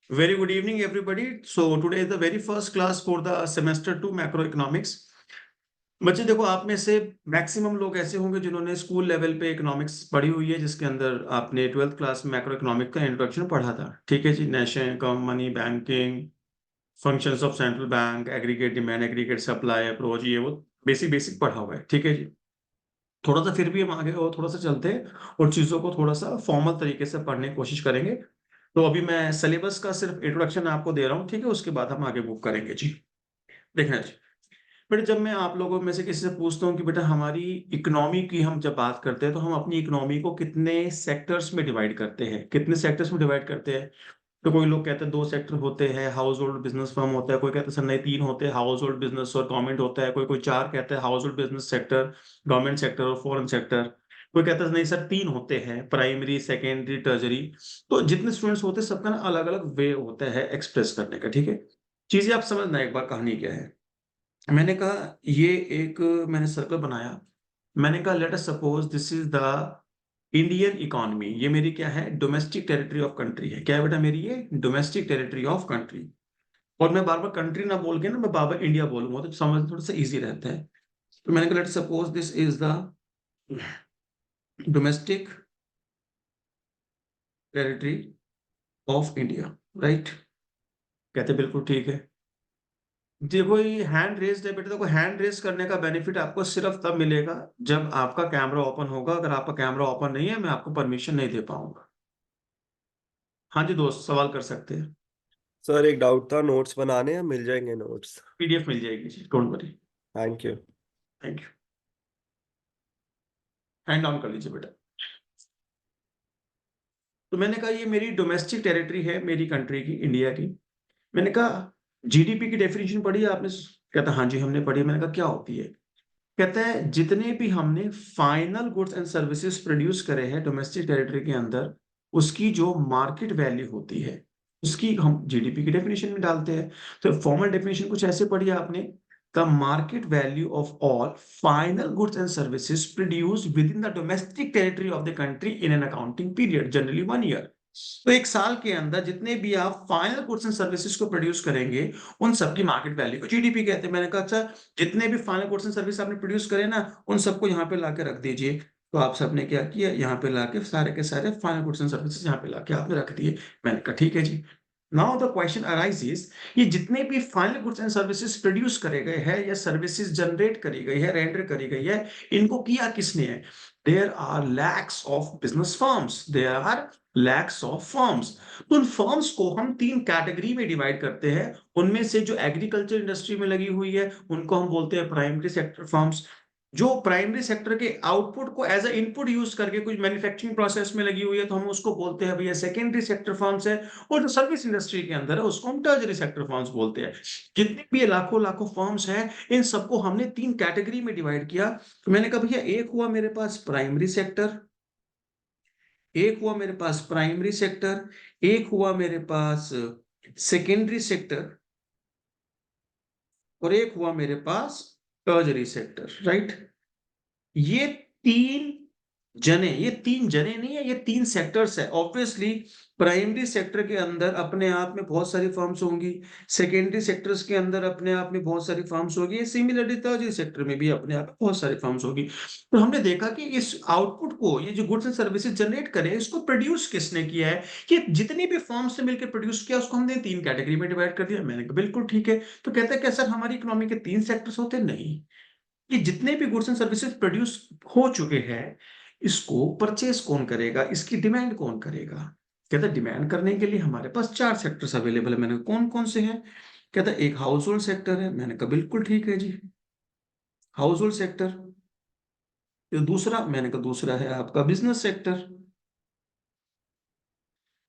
Very good evening, everybody. So today is the very first class for the semester 2 macroeconomics. बच्चे देखो, आप में से मैक्सिमम लोग ऐसे होंगे जिन्होंने स्कूल लेवल पे इकोनॉमिक्स पढ़ी हुई है, जिसके अंदर आपने 12th क्लास में मैक्रो इकोनॉमिक का इंट्रोडक्शन पढ़ा था। ठीक है जी, nation income, money, banking, functions of central bank, aggregate demand, aggregate supply approach, ये वो बेसिक बेसिक पढ़ा हुआ है। ठीक है जी, थोड़ा सा फिर भी हम आगे और थोड़ा सा चलते हैं और चीज़ों को थोड़ा सा फॉर्मल तरीके से पढ़ने की कोशिश करेंगे। तो अभी मैं सिलेबस का सिर्फ इंट्रोडक्शन आपको दे रहा हूँ, ठीक है, उसके बाद हम आगे मूव करेंगे जी। देखना जी, बेटा जब मैं आप लोगों में से किसी से पूछता हूँ कि बेटा हमारी इकोनॉमी की हम जब बात करते हैं तो हम अपनी इकोनॉमी को कितने सेक्टर्स में डिवाइड करते हैं, कितने सेक्टर्स में डिवाइड करते हैं। तो कोई लोग कहते हैं 2 सेक्टर होते हैं, हाउस होल्ड बिजनेस फर्म होता है, कोई कहते हैं सर नहीं 3 होते हैं, हाउस होल्ड बिजनेस और गवर्नमेंट होता है, कोई कोई 4 कहता है, household business sector, government sector और फॉरेन सेक्टर। कोई कहता है नहीं सर 3 होते हैं, प्राइमरी, सेकेंडरी, टर्जरी। तो जितने स्टूडेंट्स होते हैं सबका ना अलग अलग वे होता है एक्सप्रेस करने का। ठीक है, चीजें आप समझना एक बार कहानी क्या है। मैंने कहा ये एक, मैंने सर्कल बनाया, मैंने कहा let us suppose this is the Indian economy. ये मेरी क्या है, डोमेस्टिक टेरिटरी ऑफ कंट्री है। क्या है बेटा मेरी, ये डोमेस्टिक टेरिटरी ऑफ कंट्री। और मैं बार बार कंट्री ना बोल के ना मैं बार बार इंडिया बोलूंगा तो समझ थोड़ा सा इजी रहता है। तो मैंने कहा let suppose this is the domestic territory of India, right. कहते बिल्कुल ठीक है। देखो ये हैंड रेज है बेटा, देखो हैंड रेज करने का बेनिफिट आपको सिर्फ तब मिलेगा जब आपका कैमरा ओपन होगा। अगर आपका कैमरा ओपन नहीं है मैं आपको परमिशन नहीं दे पाऊंगा। हाँ जी दोस्त, सवाल कर सकते हैं। सर एक डाउट था, नोट्स बनाने हैं, मिल जाएंगे नोट्स? पीडीएफ मिल जाएगी जी, don't worry. Thank you. Thank you. Hand down कर लीजिए बेटा। तो मैंने कहा ये मेरी डोमेस्टिक टेरिटरी है, मेरी कंट्री की, इंडिया की। मैंने कहा जीडीपी की डेफिनेशन पढ़ी है आपने? कहता हाँ जी हमने पढ़ी है। मैंने कहा क्या होती है? कहता है जितने भी हमने final goods and services produce करे हैं डोमेस्टिक टेरिटरी के अंदर, उसकी जो मार्केट वैल्यू होती है उसकी हम जीडीपी की डेफिनेशन में डालते हैं। तो फॉर्मल डेफिनेशन कुछ ऐसे पढ़ी आपने, the market value of all final goods and services produce with in the domestic territory of the country in an accounting period generally 1 year. तो एक साल के अंदर जितने भी आप फाइनल गुड्स एंड सर्विसेज को प्रोड्यूस करेंगे उन सबकी मार्केट वैल्यू को जीडीपी कहते हैं। मैंने कहा अच्छा, जितने भी फाइनल गुड्स एंड सर्विस आपने प्रोड्यूस करे ना उन सबको यहाँ पे लाके रख दीजिए। तो आप सबने क्या किया, यहाँ पे लाके सारे के सारे फाइनल गुड्स एंड सर्विसेज यहाँ पे लाके आपने रख दिए। मैंने कहा ठीक है जी। नाउ द क्वेश्चन अराइजेस, ये जितने भी final goods and services produce करे गए हैं या सर्विसेज जनरेट करी गई है, रेंडर करी गई है, इनको किया किसने है? There are lakhs of business firms, there are lakhs of firms. तो उन फर्म्स को हम 3 कैटेगरी में डिवाइड करते हैं। उनमें से जो एग्रीकल्चर इंडस्ट्री में लगी हुई है उनको हम बोलते हैं प्राइमरी सेक्टर फर्म्स। जो प्राइमरी सेक्टर के आउटपुट को एज अ इनपुट यूज करके कुछ मैन्युफैक्चरिंग प्रोसेस में लगी हुई है तो हम उसको बोलते हैं भैया सेकेंडरी सेक्टर फर्म्स है। और जो सर्विस इंडस्ट्री के अंदर है उसको हम टर्जरी सेक्टर फर्म्स बोलते हैं। जितने भी ये लाखों लाखों फर्म्स हैं इन सबको हमने 3 कैटेगरी में डिवाइड किया। तो मैंने कहा भैया एक हुआ मेरे पास प्राइमरी सेक्टर, एक हुआ मेरे पास प्राइमरी सेक्टर, एक हुआ मेरे पास सेकेंडरी सेक्टर, और एक हुआ मेरे पास टर्जरी सेक्टर, राइट। ये तीन ये तीन जने नहीं है, ये 3 सेक्टर्स है। ऑब्वियसली प्राइमरी सेक्टर के अंदर अपने आप में बहुत सारी फर्म्स होंगी, सेकेंडरी सेक्टर्स के अंदर अपने आप में बहुत सारी फर्म्स होगी, सिमिलरली टर्जरी सेक्टर में भी अपने आप में बहुत सारी फर्म्स होगी। तो हमने देखा कि इस आउटपुट को, ये जो गुड्स एंड सर्विसेज जनरेट करें, इसको प्रोड्यूस किसने किया है? कि जितनी भी फर्म्स से मिलकर प्रोड्यूस किया उसको हमने 3 कैटेगरी में डिवाइड कर दिया। मैंने कहा बिल्कुल ठीक है। तो कहता है क्या सर हमारी इकोनॉमी के 3 सेक्टर्स होते? नहीं, कि जितने भी गुड्स एंड सर्विसेज प्रोड्यूस हो चुके हैं इसको परचेस कौन करेगा, इसकी डिमांड कौन करेगा? कहता है डिमांड करने के लिए हमारे पास 4 सेक्टर्स अवेलेबल है। मैंने कहा कौन कौन से हैं? कहता है एक हाउस होल्ड सेक्टर है। मैंने कहा बिल्कुल ठीक है जी, हाउस होल्ड सेक्टर। तो दूसरा, मैंने कहा दूसरा है आपका बिजनेस सेक्टर।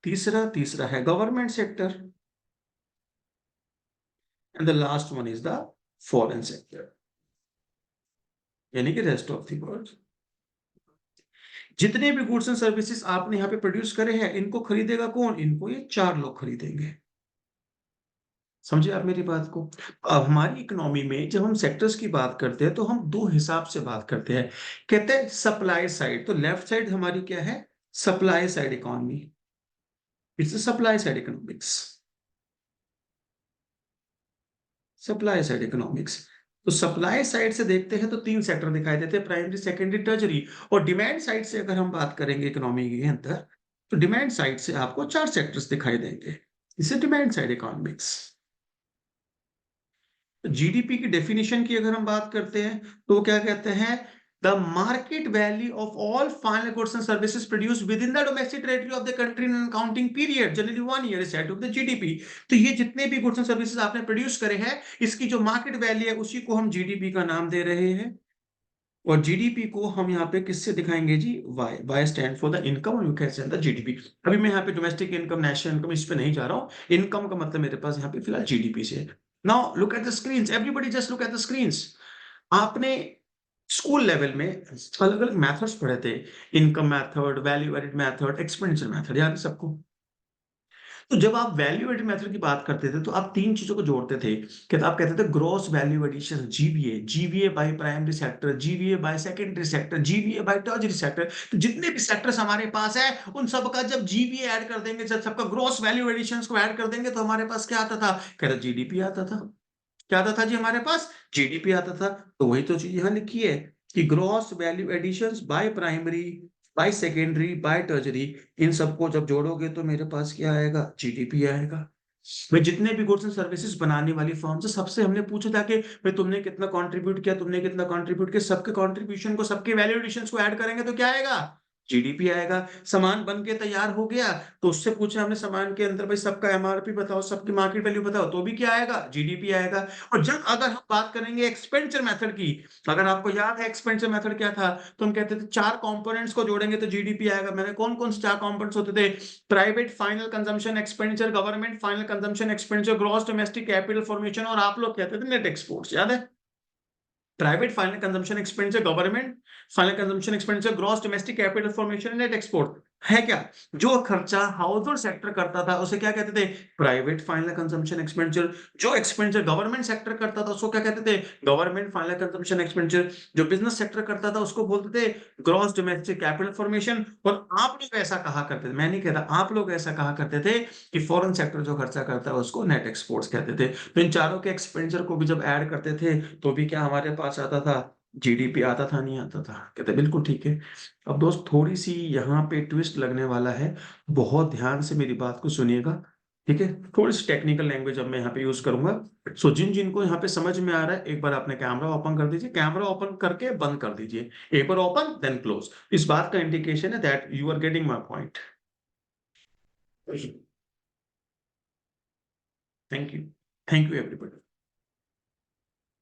तीसरा तीसरा है government sector. And the last one is the foreign sector, यानी कि रेस्ट ऑफ द वर्ल्ड। जितने भी गुड्स एंड सर्विसेज आपने यहाँ पे प्रोड्यूस करे हैं इनको खरीदेगा कौन? इनको ये 4 लोग खरीदेंगे। समझे आप मेरी बात को? अब हमारी इकोनॉमी में जब हम सेक्टर्स की बात करते हैं तो हम 2 हिसाब से बात करते हैं। कहते हैं सप्लाई साइड, तो लेफ्ट साइड हमारी क्या है? Supply side economy, it's supply side economics. Supply side economics. तो सप्लाई साइड से देखते हैं तो 3 सेक्टर दिखाई देते हैं, प्राइमरी, सेकेंडरी, टर्जरी। और डिमांड साइड से अगर हम बात करेंगे इकोनॉमी के अंदर, तो डिमांड साइड से आपको 4 सेक्टर्स दिखाई देंगे। इसे डिमांड साइड इकोनॉमिक्स। जीडीपी की डेफिनेशन की अगर हम बात करते हैं तो क्या कहते हैं, the market value of all final goods and services produce with in the domestic territory of the country in counting period generally 1 year is set of the GDP. तो ये जितने भी गुड्स एंड सर्विसेज आपने produce करे हैं, इसकी जो market value है उसी को हम जीडीपी का नाम दे रहे हैं। और जीडीपी को हम यहाँ पे किससे दिखाएंगे जी, Y. Y stand for the income और you can say the GDP. अभी मैं यहाँ पे डोमेस्टिक इनकम, नेशनल इनकम इस पे नहीं जा रहा हूँ। इनकम का मतलब मेरे पास यहाँ पे फिलहाल जीडीपी से है। Now look at the screens, everybody just look at the screens. आपने स्कूल लेवल में अलग अलग मेथड्स पढ़े थे, income method, value added method, expenditure method, याद है सबको। तो जब आप वैल्यू एडिड मेथड की बात करते थे तो आप 3 चीजों को जोड़ते थे। क्या आप कहते थे, gross value addition, GVA, GVA by primary sector, GVA by secondary sector, GVA by tertiary sector. तो जितने भी सेक्टर्स हमारे पास है उन सब का जब जीवीए ऐड कर देंगे, जब सबका ग्रॉस वैल्यू एडिशन को ऐड कर देंगे, तो हमारे पास क्या आता था, कहता जीडीपी आता था। क्या आता था जी हमारे पास, जीडीपी आता था। तो वही तो चीज यहाँ लिखी है कि gross value additions by primary, by secondary, by tertiary, इन सबको जब जोड़ोगे तो मेरे पास क्या आएगा, जीडीपी आएगा। भाई जितने भी गुड्स एंड सर्विसेज बनाने वाली फर्म से सबसे हमने पूछा था कि भाई तुमने कितना कंट्रीब्यूट किया, तुमने कितना कंट्रीब्यूट किया, सबके कंट्रीब्यूशन को, सबके वैल्यू एडिशंस को ऐड करेंगे तो क्या आएगा, जीडीपी आएगा। सामान बन के तैयार हो गया तो उससे पूछा हमने सामान के अंदर भाई सबका एमआरपी बताओ, सबकी मार्केट वैल्यू बताओ, तो भी क्या आएगा, जीडीपी आएगा। और जब अगर हम बात करेंगे एक्सपेंडिचर मेथड की, अगर आपको याद है एक्सपेंडिचर मेथड क्या था, तो हम कहते थे 4 कंपोनेंट्स को जोड़ेंगे तो जीडीपी आएगा। मैंने कौन कौन से 4 कंपोनेंट्स होते थे, private final consumption expenditure, government final consumption expenditure, gross domestic capital formation, और आप लोग कहते थे नेट एक्सपोर्ट्स, याद है। Private final consumption expenditure, government final consumption expenditure, gross domestic capital formation, net export. है क्या, जो खर्चा हाउस होल्ड सेक्टर करता था उसे क्या कहते थे, प्राइवेट फाइनल कंजम्पशन एक्सपेंडिचर। जो एक्सपेंडिचर गवर्नमेंट सेक्टर करता था उसको क्या कहते थे, गवर्नमेंट फाइनल कंजम्पशन एक्सपेंडिचर। जो बिजनेस सेक्टर करता था उसको बोलते थे ग्रॉस डोमेस्टिक कैपिटल फॉर्मेशन। और आप लोग ऐसा कहा करते थे, मैं नहीं कहता, आप लोग ऐसा कहा करते थे कि फॉरेन सेक्टर जो खर्चा करता है उसको नेट एक्सपोर्ट्स कहते थे। तो इन चारों के एक्सपेंडिचर को भी जब ऐड करते थे तो भी क्या हमारे पास आता था, जीडीपी आता था, नहीं आता था। कहते बिल्कुल ठीक है। अब दोस्त थोड़ी सी यहाँ पे ट्विस्ट लगने वाला है, बहुत ध्यान से मेरी बात को सुनिएगा, ठीक है। थोड़ी सी टेक्निकल लैंग्वेज अब मैं यहाँ पे यूज करूंगा। सो जिन जिनको यहाँ पे समझ में आ रहा है, एक बार आपने कैमरा ओपन कर दीजिए, कैमरा ओपन करके बंद कर दीजिए, एक बार ओपन देन क्लोज। इस बात का इंडिकेशन है that you are getting my point. Thank you, thank you everybody.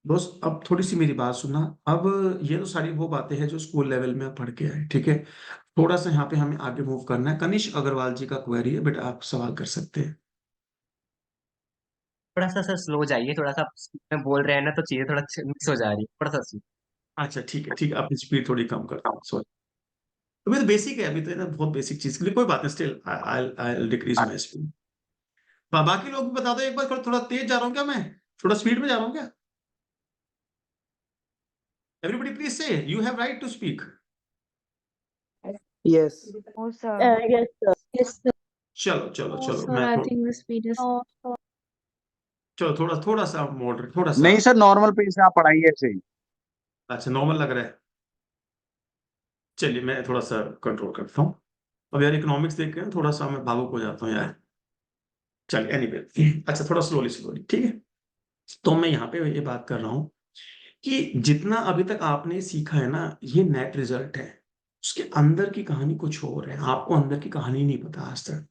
दोस्त अब थोड़ी सी मेरी बात सुनना। अब ये तो सारी वो बातें हैं जो स्कूल लेवल में आप पढ़ के आए, ठीक है। थोड़ा सा यहाँ पे हमें आगे मूव करना है। कनिष्क अग्रवाल जी का क्वेरी है, बेटा आप सवाल कर सकते हैं। थोड़ा सा सर स्लो जाइए, थोड़ा सा में बोल रहे हैं ना तो चीजें थोड़ा मिस हो जा रही है, थोड़ा सा slow। अच्छा ठीक है, ठीक है, अपनी स्पीड थोड़ी कम करता हूँ, सॉरी। अभी तो बेसिक है, अभी तो है ना, बहुत बेसिक चीज के लिए कोई बात नहीं, still I I decrease my speed. बाकी लोग भी बता दो एक बार, थोड़ा थोड़ा तेज जा रहा हूँ क्या मैं, थोड़ा स्पीड में जा रहा हूँ क्या। Everybody please say you have right to speak. Yes. No, sir. Yes, sir. Yes, sir. चलो चलो No, चलो, sir. मैं I think the speed is. No, sir. चलो थोड़ा थोड़ा सा मॉडरेट, थोड़ा सा। नहीं सर, नॉर्मल पेस से आप पढ़ाइए ऐसे ही। अच्छा नॉर्मल लग रहा है, चलिए मैं थोड़ा सा कंट्रोल करता हूँ। अब यार इकोनॉमिक्स देख के थोड़ा सा मैं भावुक हो जाता हूँ यार। चलिए एनीवे, अच्छा थोड़ा स्लोली स्लोली, ठीक है। तो मैं यहाँ पे ये बात कर रहा हूँ कि जितना अभी तक आपने सीखा है ना, ये नेट रिजल्ट है। उसके अंदर की कहानी कुछ और है, आपको अंदर की कहानी नहीं पता आज तक।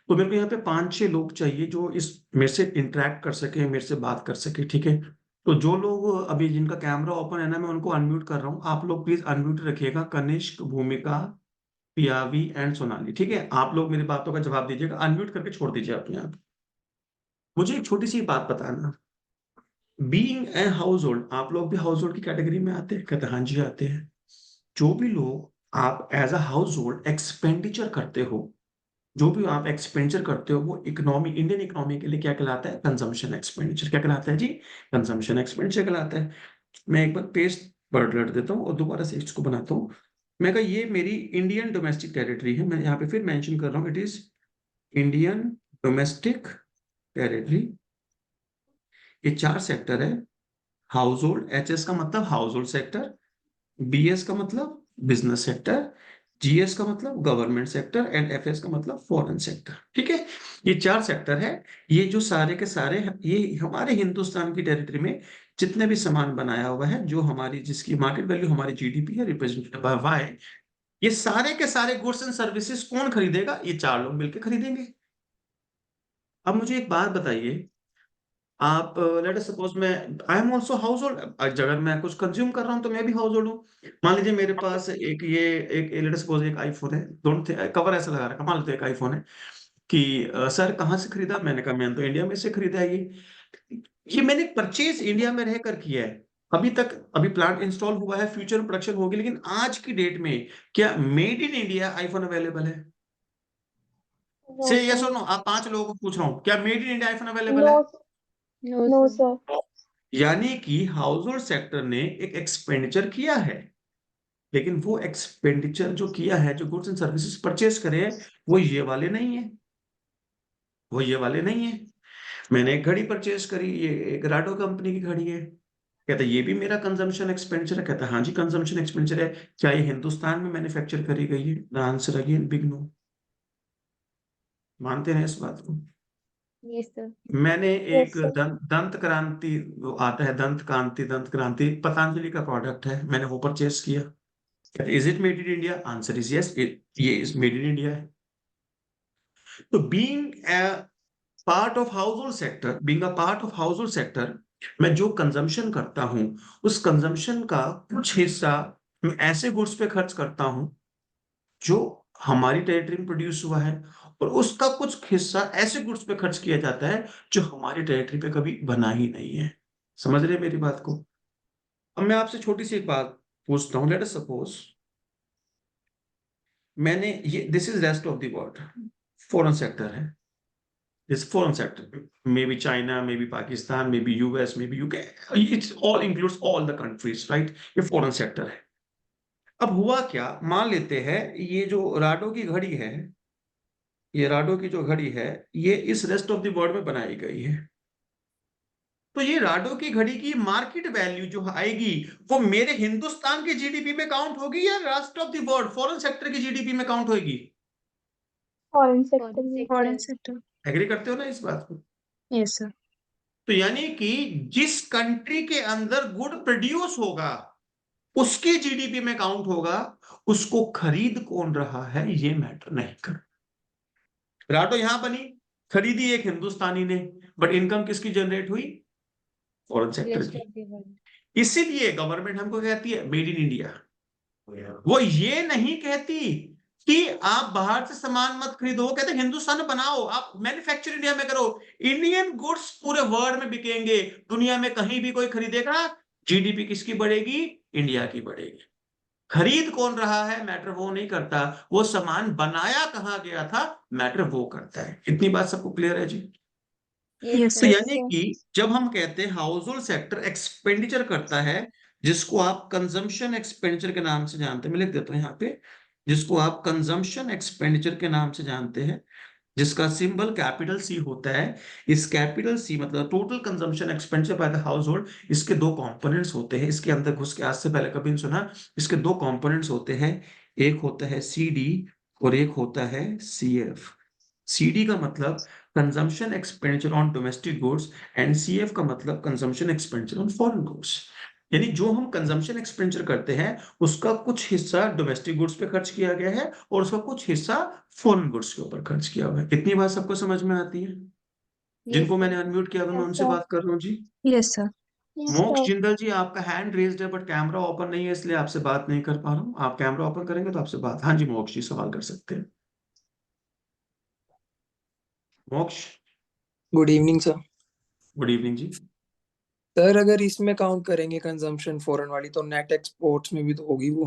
तो मेरे को यहाँ पे 5-6 लोग चाहिए जो इस मेरे से इंटरेक्ट कर सके, मेरे से बात कर सके, ठीक है। तो जो लोग अभी जिनका कैमरा ओपन है ना, मैं उनको अनम्यूट कर रहा हूँ, आप लोग प्लीज अनम्यूट रखिएगा। कनिष्क, भूमिका, पियावी एंड सोनाली, ठीक है। आप लोग मेरी बातों का जवाब दीजिएगा, अनम्यूट करके छोड़ दीजिए अपने आप। मुझे एक छोटी सी बात बताना, बीइंग ए हाउस होल्ड, आप लोग भी हाउस होल्ड की कैटेगरी में आते हैं, कहते हैं हाँ जी आते हैं। जो भी लोग आप as a household expenditure करते हो, जो भी आप एक्सपेंडिचर करते हो, वो इकोनॉमी, इंडियन इकोनॉमी के लिए क्या कहलाता है, कंजम्पशन एक्सपेंडिचर। क्या कहलाता है जी, कंजम्पशन एक्सपेंडिचर कहलाता है। मैं एक बार पेज पलट देता हूँ और दोबारा से इसको बनाता हूँ। मैं कहा ये मेरी इंडियन डोमेस्टिक टेरिटरी है, मैं यहाँ पे फिर मेंशन कर रहा हूँ, it is Indian domestic territory. ये 4 सेक्टर है। हाउस होल्ड, HS का मतलब हाउस होल्ड सेक्टर, BS का मतलब बिजनेस सेक्टर, GS का मतलब गवर्नमेंट सेक्टर एंड FS का मतलब फॉरेन सेक्टर। ठीक है, ये 4 सेक्टर है। ये जो सारे के सारे ये हमारे हिंदुस्तान की टेरिटरी में जितने भी सामान बनाया हुआ है, जो हमारी जिसकी मार्केट वैल्यू हमारी GDP है रिप्रेजेंटेड बाय वाई, ये सारे के सारे गुड्स एंड सर्विसेज कौन खरीदेगा? ये 4 लोग मिलकर खरीदेंगे। अब मुझे एक बात बताइए, आप लेट अस सपोज मैं I am also house hold, अगर मैं कुछ कंज्यूम कर रहा हूं तो मैं भी हाउस होल्ड हूँ। मान लीजिए मेरे पास एक ये एक लेट अस सपोज एक आईफोन है, डोंट कवर ऐसा लगा रखा, मान लीजिए एक आईफोन है कि सर कहाँ से खरीदा? मैंने कहा मैंने तो इंडिया में से खरीदा है। ये मैंने परचेज इंडिया में रहकर किया है। अभी प्लांट इंस्टॉल हुआ है, फ्यूचर में प्रोडक्शन होगी, लेकिन आज की डेट में क्या made in India iPhone available है? No, से यस sir. और नो, आप 5 लोगों को पूछ रहा हूँ, क्या made in India iPhone available है? No, sir. No, No, sir. sir. यानी कि हाउस होल्ड सेक्टर ने एक एक्सपेंडिचर किया है, लेकिन वो एक्सपेंडिचर जो किया है, जो गुड्स एंड सर्विसेज परचेस करे, वो ये वाले नहीं है, वो ये वाले नहीं है। मैंने एक घड़ी परचेस करी, ये एक राडो कंपनी की घड़ी है, कहता है ये भी मेरा कंजम्पशन एक्सपेंडिचर है। कहता है हाँ जी कंजम्पशन एक्सपेंडिचर है। क्या ये हिंदुस्तान में मैन्युफैक्चर करी गई है? The answer again big no. मानते हैं इस बात को? Yes, sir. मैंने Yes, एक sir. दंत क्रांति, वो आता है दंत क्रांति पतंजलि का प्रोडक्ट है, मैंने वो परचेस किया। Is it made in India? Answer is yes, ये इज मेड इन इंडिया है। तो being part of house hold sector, being a part of house hold sector, मैं जो कंजम्पशन करता हूं, उस कंजम्पशन का कुछ हिस्सा मैं ऐसे गुड्स पे खर्च करता हूं जो हमारी टेरिटरी में प्रोड्यूस हुआ है, और उसका कुछ हिस्सा ऐसे गुड्स पे खर्च किया जाता है जो हमारी टेरिटरी पे कभी बना ही नहीं है। समझ रहे हैं मेरी बात को? अब मैं आपसे छोटी सी एक बात पूछता हूँ, लेट अस सपोज मैंने ये this is rest of the world, foreign sector है, this foreign sector, maybe China, maybe Pakistan, maybe US, maybe UK, it all includes all the countries, right? ये foreign sector है। अब हुआ क्या, मान लेते हैं ये जो राडो की घड़ी है, ये राडो की जो घड़ी है, ये इस रेस्ट ऑफ द वर्ल्ड में बनाई गई है। तो ये राडो की घड़ी की मार्केट वैल्यू जो आएगी, वो मेरे हिंदुस्तान के GDP में काउंट होगी या rest of the world foreign sector की GDP में काउंट होगी? Foreign sector. Foreign Foreign sector. sector. Agree करते हो ना इस बात को? Yes, sir. तो यानी कि जिस कंट्री के अंदर गुड प्रोड्यूस होगा उसकी GDP में काउंट होगा, उसको खरीद कौन रहा है ये मैटर नहीं कर। राटो यहां बनी, खरीदी एक हिंदुस्तानी ने, बट इनकम किसकी जनरेट हुई? फॉरेन सेक्टर Rest की। of the world. इसीलिए गवर्नमेंट हमको कहती है मेड इन इंडिया। वो ये नहीं कहती कि आप बाहर से सामान मत खरीदो, वो कहते हिंदुस्तान में बनाओ, आप मैन्युफैक्चर इंडिया में करो, इंडियन गुड्स पूरे वर्ल्ड में बिकेंगे, दुनिया में कहीं भी कोई खरीदेगा, GDP किसकी बढ़ेगी? इंडिया की बढ़ेगी। खरीद कौन रहा है मैटर वो नहीं करता, वो सामान बनाया कहाँ गया था मैटर वो करता है। इतनी बात सबको क्लियर है जी? Yes, तो sir. यानी कि जब हम कहते हैं हाउस होल्ड सेक्टर एक्सपेंडिचर करता है, जिसको आप कंजम्पशन एक्सपेंडिचर के नाम से जानते हैं, मैं लिख देता हूं यहाँ पे, जिसको आप कंजम्पशन एक्सपेंडिचर के नाम से जानते हैं, जिसका सिंबल कैपिटल C होता है। इस कैपिटल C मतलब total consumption expenditure by the house hold, इसके 2 कंपोनेंट्स होते हैं। इसके अंदर घुस के आज से पहले कभी नहीं सुना, इसके 2 कंपोनेंट्स होते हैं, एक होता है CD और एक होता है CF। CD का मतलब consumption expenditure on domestic goods and CF का मतलब consumption expenditure on foreign goods. यानी जो हम कंजम्पशन एक्सपेंडिचर करते हैं उसका कुछ हिस्सा डोमेस्टिक गुड्स पे खर्च किया गया है और उसका कुछ हिस्सा फॉरेन गुड्स के ऊपर खर्च किया हुआ है। इतनी बात सबको समझ में आती है? Yes, जिनको sir. मैंने अनम्यूट किया मैं Yes, उनसे sir. बात कर रहा हूँ जी। Yes, sir. Yes, मोक्ष sir. जिंदल जी, आपका हैंड रेज्ड है बट कैमरा ओपन नहीं है, इसलिए आपसे बात नहीं कर पा रहा हूँ। आप कैमरा ओपन करेंगे तो आपसे बात। हाँ जी मोक्ष जी, सवाल कर सकते हैं। Moksh, good evening sir. Good evening जी। सर अगर इसमें काउंट करेंगे कंजम्पशन फॉरेन वाली तो नेट एक्सपोर्ट्स में भी तो होगी वो।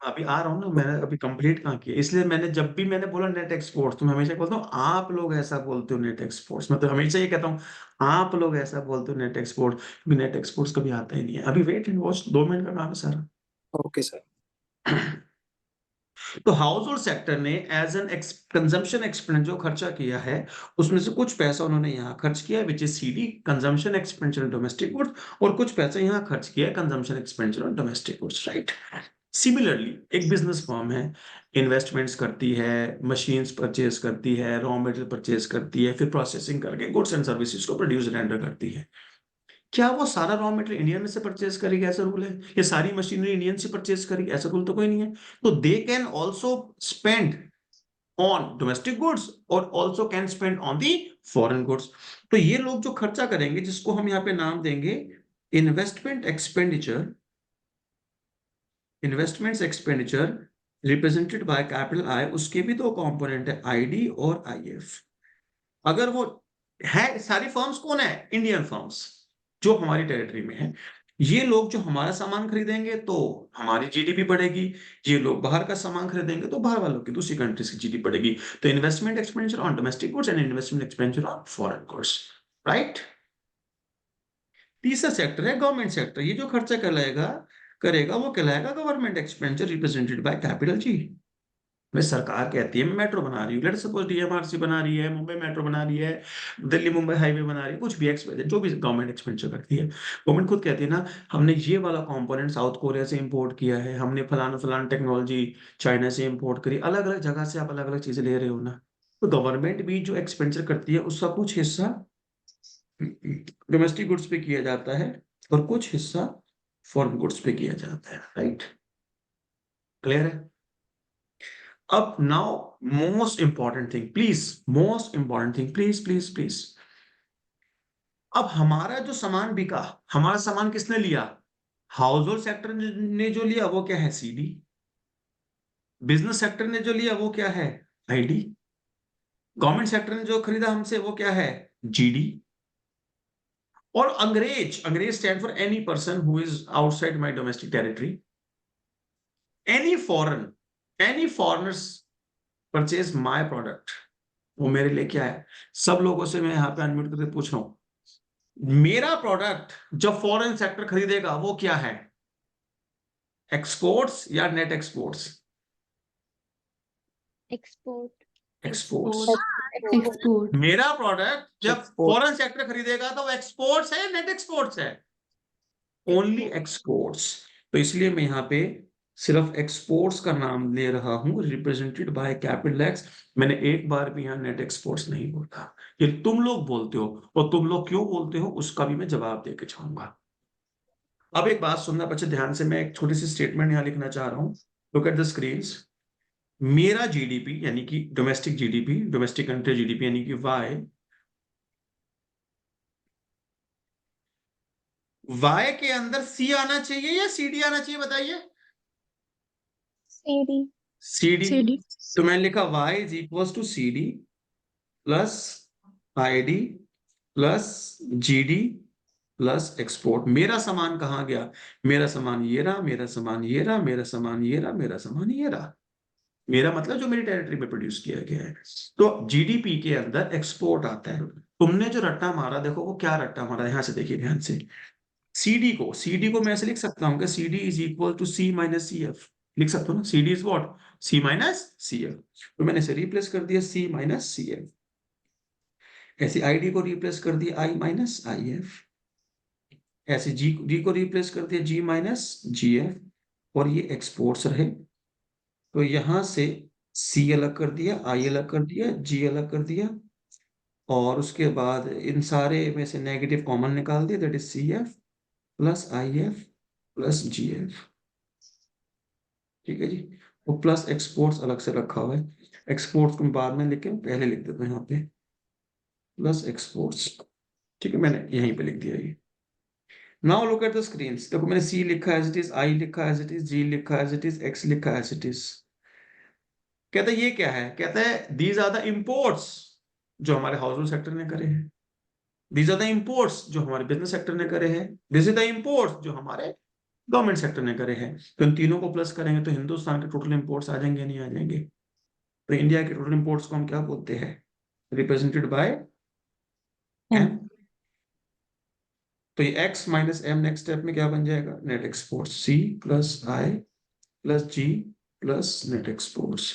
अभी आ रहा हूँ ना, मैंने अभी कंप्लीट कहाँ किया, इसलिए मैंने जब भी मैंने बोला नेट एक्सपोर्ट्स, तो मैं हमेशा बोलता हूँ आप लोग ऐसा बोलते हो नेट एक्सपोर्ट्स, मैं तो हमेशा ये कहता हूँ आप लोग ऐसा बोलते हो नेट एक्सपोर्ट, क्योंकि नेट एक्सपोर्ट्स कभी आता ही नहीं है। अभी वेट एंड वॉच, 2 मिनट का काम है सारा। Okay sir. तो हाउस होल्ड सेक्टर ने एज एन कंजम्पशन एक्सपेंडिचर जो खर्चा किया है उसमें से कुछ पैसा उन्होंने यहाँ खर्च किया which is CD consumption expenditure domestic goods, और कुछ पैसा यहाँ खर्च किया consumption expenditure on domestic goods, right. Similarly एक बिजनेस फर्म है, इन्वेस्टमेंट्स करती है, मशीन्स परचेज करती है, रॉ मटेरियल परचेज करती है, फिर प्रोसेसिंग करके गुड्स एंड सर्विसेज को प्रोड्यूस रेंडर करती है। क्या वो सारा रॉ मटेरियल इंडिया में से परचेज करेगी, ऐसा रूल है? ये सारी मशीनरी इंडियन से परचेज करेगी, ऐसा रूल तो कोई नहीं है। तो they can also spend on domestic goods और also can spend on the foreign goods. तो ये लोग जो खर्चा करेंगे, जिसको हम यहाँ पे नाम देंगे investment expenditure, investments expenditure represented by capital I, उसके भी दो कंपोनेंट है, आईडी और आईएफ। अगर वो है, सारी फर्म्स कौन है? इंडियन फर्म्स जो हमारी टेरिटरी में है। ये लोग जो हमारा सामान खरीदेंगे तो हमारी जीडीपी बढ़ेगी, ये लोग बाहर का सामान खरीदेंगे तो बाहर वालों की, दूसरी कंट्रीज की जीडीपी बढ़ेगी। तो investment expenditure on domestic goods and investment expenditure on foreign goods, right. तीसरा सेक्टर है गवर्नमेंट सेक्टर। ये जो खर्चा करेगा वो कहलाएगा government expenditure represented by capital G. मैं सरकार कहती है मैं मेट्रो बना रही हूँ, लेट्स सपोज डीएमआरसी बना रही है, मुंबई मेट्रो बना रही है, दिल्ली मुंबई हाईवे बना रही है, कुछ भी एक्सपेंडिचर जो भी गवर्नमेंट एक्सपेंडिचर करती है, गवर्नमेंट खुद कहती है ना हमने ये वाला कंपोनेंट साउथ कोरिया से इंपोर्ट किया है, हमने फलाना टेक्नोलॉजी चाइना से इंपोर्ट करी, अलग अलग जगह से आप अलग अलग चीजें ले रहे हो ना। तो गवर्नमेंट भी जो एक्सपेंडिचर करती है उसका कुछ हिस्सा डोमेस्टिक गुड्स पे किया जाता है और कुछ हिस्सा फॉरेन गुड्स पे किया जाता है, राइट। क्लियर है? अब now most important thing please, most important thing please please please. अब हमारा जो सामान बिका, हमारा सामान किसने लिया? हाउस होल्ड सेक्टर ने जो लिया वो क्या है? सीडी। बिजनेस सेक्टर ने जो लिया वो क्या है? आईडी। गवर्नमेंट सेक्टर ने जो खरीदा हमसे वो क्या है? जीडी। और अंग्रेज stand for any person who is outside my domestic territory. Any foreigners purchase my product, वो मेरे लिए क्या है? सब लोगों से मैं यहाँ पे अनम्यूट करके पूछ रहा हूं, मेरा प्रोडक्ट जब फॉरेन सेक्टर खरीदेगा वो क्या है? एक्सपोर्ट्स या net exports? Export. Exports. Export. मेरा प्रोडक्ट जब Export. फॉरेन सेक्टर खरीदेगा तो वो एक्सपोर्ट्स है, नेट एक्सपोर्ट्स है? Only exports. तो इसलिए मैं यहाँ पे सिर्फ एक्सपोर्ट्स का नाम ले रहा हूं, रिप्रेजेंटेड बाय कैपिटल एक्स। मैंने एक बार भी यहाँ नेट एक्सपोर्ट्स नहीं बोला। ये तुम लोग बोलते हो, और तुम लोग क्यों बोलते हो उसका भी मैं जवाब देके जाऊंगा। अब एक बात सुनना बच्चे ध्यान से, मैं एक छोटी सी स्टेटमेंट यहाँ लिखना चाह रहा हूं। Look at the screens. मेरा जीडीपी यानी कि domestic GDP, domestic country GDP यानी कि वाई के अंदर सी आना चाहिए या सीडी आना चाहिए? बताइए। सीडी। सीडी। सीडी। तो मैंने लिखा y is equal to CD plus ID plus GD plus export. मेरा सामान कहाँ गया? मेरा सामान ये रहा, मेरा सामान ये रहा, मेरा सामान ये रहा, मेरा सामान ये रहा। मेरा मतलब जो मेरी टेरिटरी में प्रोड्यूस किया गया है। तो जीडीपी के अंदर एक्सपोर्ट आता है। तुमने जो रट्टा मारा, देखो वो क्या रट्टा मारा, यहां से देखिए ध्यान से। सीडी को मैं ऐसे लिख सकता हूँ कि CD is equal to C minus CF। लिख सकता हूँ ना, CD is what? C minus CF। तो मैंने इसे रिप्लेस कर दिया C माइनस CF। ऐसे ID को रिप्लेस कर दिया I माइनस IF। ऐसे G को रिप्लेस कर दिया G माइनस GF। और ये एक्सपोर्ट्स रहे, तो यहां से C अलग कर दिया, I अलग कर दिया, G अलग कर दिया, और उसके बाद इन सारे में से नेगेटिव कॉमन निकाल दिया, that is CF plus IF plus GF। ठीक है जी। वो प्लस एक्सपोर्ट्स अलग से रखा हुआ है, एक्सपोर्ट्स को बाद में लिखे, पहले लिख देता हूँ यहाँ पे प्लस एक्सपोर्ट्स। ठीक है, मैंने यहीं पे लिख दिया ये। Now look at the screens. देखो मैंने C लिखा एज इट इज, I लिखा एज इट इज, G लिखा एज इट इज, X लिखा एज इट इज। कहता है ये क्या है? कहता है दीज आर द इंपोर्ट्स जो हमारे हाउस होल्ड सेक्टर ने करे हैं, दीज आर द इंपोर्ट्स जो हमारे बिजनेस सेक्टर ने करे हैं, दिस इज द इंपोर्ट्स जो हमारे गवर्नमेंट सेक्टर ने करे हैं। तो इन तीनों को प्लस करेंगे तो हिंदुस्तान के टोटल इंपोर्ट्स आ जाएंगे, नहीं आ जाएंगे? तो इंडिया के टोटल इंपोर्ट्स को हम क्या बोलते हैं? Represented by M। तो ये X minus M next step में क्या बन जाएगा? Net export C plus I plus G plus net exports.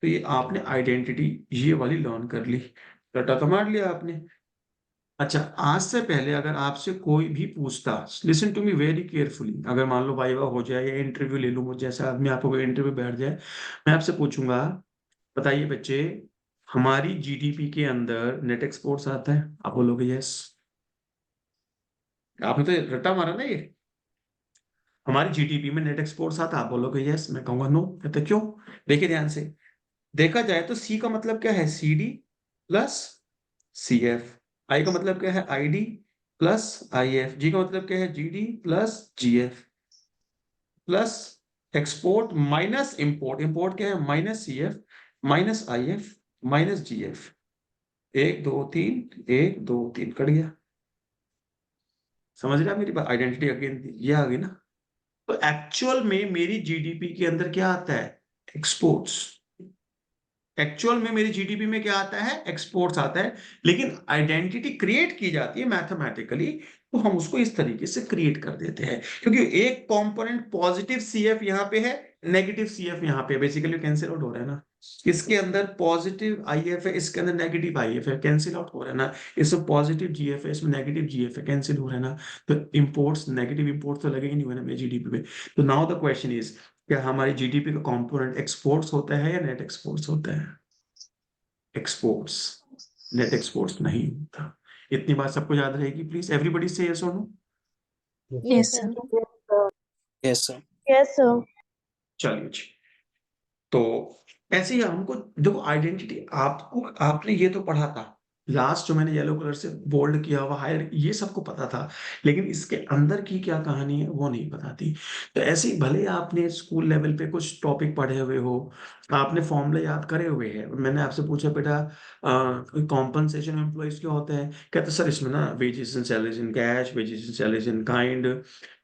तो ये आपने आइडेंटिटी ये वाली लर्न कर ली, रटा तो मार लिया आपने। अच्छा, आज से पहले अगर आपसे कोई भी पूछता, listen to me very carefully, अगर मान लो वाइवा हो जाए या इंटरव्यू ले लूं, मुझे जैसा आदमी आपको कोई इंटरव्यू बैठ जाए, मैं आपसे पूछूंगा, बताइए बच्चे, हमारी जीडीपी के अंदर नेट एक्सपोर्ट्स आता है? आप बोलोगे यस। आपने तो रट्टा मारा ना ये, हमारी जीडीपी में नेट एक्सपोर्ट्स आता है, आप बोलोगे यस। मैं कहूंगा नो। कहते क्यों? देखिए ध्यान से, देखा जाए तो सी का मतलब क्या है? CD plus CF. आई का मतलब क्या है? ID plus if. जी का मतलब क्या है? GD plus GF plus export minus import. Import क्या है? Minus CF minus if minus GF. 1 2 3 1 2 3 cut गया। समझ रहे आप मेरी बात? आइडेंटिटी अगेन ये आ गई ना। तो एक्चुअल में मेरी जीडीपी के अंदर क्या आता है? एक्सपोर्ट्स। एक्चुअल में मेरी जीडीपी में क्या आता है? एक्सपोर्ट्स आता है। लेकिन आइडेंटिटी क्रिएट की जाती है मैथमेटिकली, तो हम उसको इस तरीके से क्रिएट कर देते हैं, क्योंकि एक कंपोनेंट पॉजिटिव सीएफ यहाँ पे है, नेगेटिव सीएफ यहाँ पे, बेसिकली कैंसिल आउट हो रहा है ना। इसके अंदर पॉजिटिव आईएफ है, इसके अंदर नेगेटिव आईएफ है, कैंसिल आउट हो रहा है ना। इसमें पॉजिटिव जीएफ है, इसमें नेगेटिव जीएफ है, कैंसिल हो रहा है ना। तो इंपोर्ट्स, नेगेटिव इंपोर्ट्स तो लगे ही नहीं हुए ना मेरी जीडीपी में। तो नाउ द क्वेश्चन इज, क्या हमारी जीडीपी का कंपोनेंट एक्सपोर्ट्स होता है या नेट एक्सपोर्ट्स होता है? एक्सपोर्ट्स। नेट एक्सपोर्ट्स नहीं होता। इतनी बात सबको याद रहेगी प्लीज। एवरीबॉडी से यस और no. Yes, sir. Yes sir. Yes, sir. चलिए जी। तो ऐसे ही हमको देखो, आइडेंटिटी आपको, आपने ये तो पढ़ा था लास्ट, जो मैंने येलो कलर से बोल्ड किया हुआ हायर, ये सबको पता था, लेकिन इसके अंदर की क्या कहानी है वो नहीं पता थी। तो ऐसे ही भले आपने स्कूल लेवल पे कुछ टॉपिक पढ़े हुए हो, आपने फॉर्मूला याद करे हुए हैं, मैंने आपसे पूछा बेटा कॉम्पनसेशन एम्प्लॉइज क्या होता है, कहते सर इसमें ना wages and salaries in cash, wages and salaries in kind,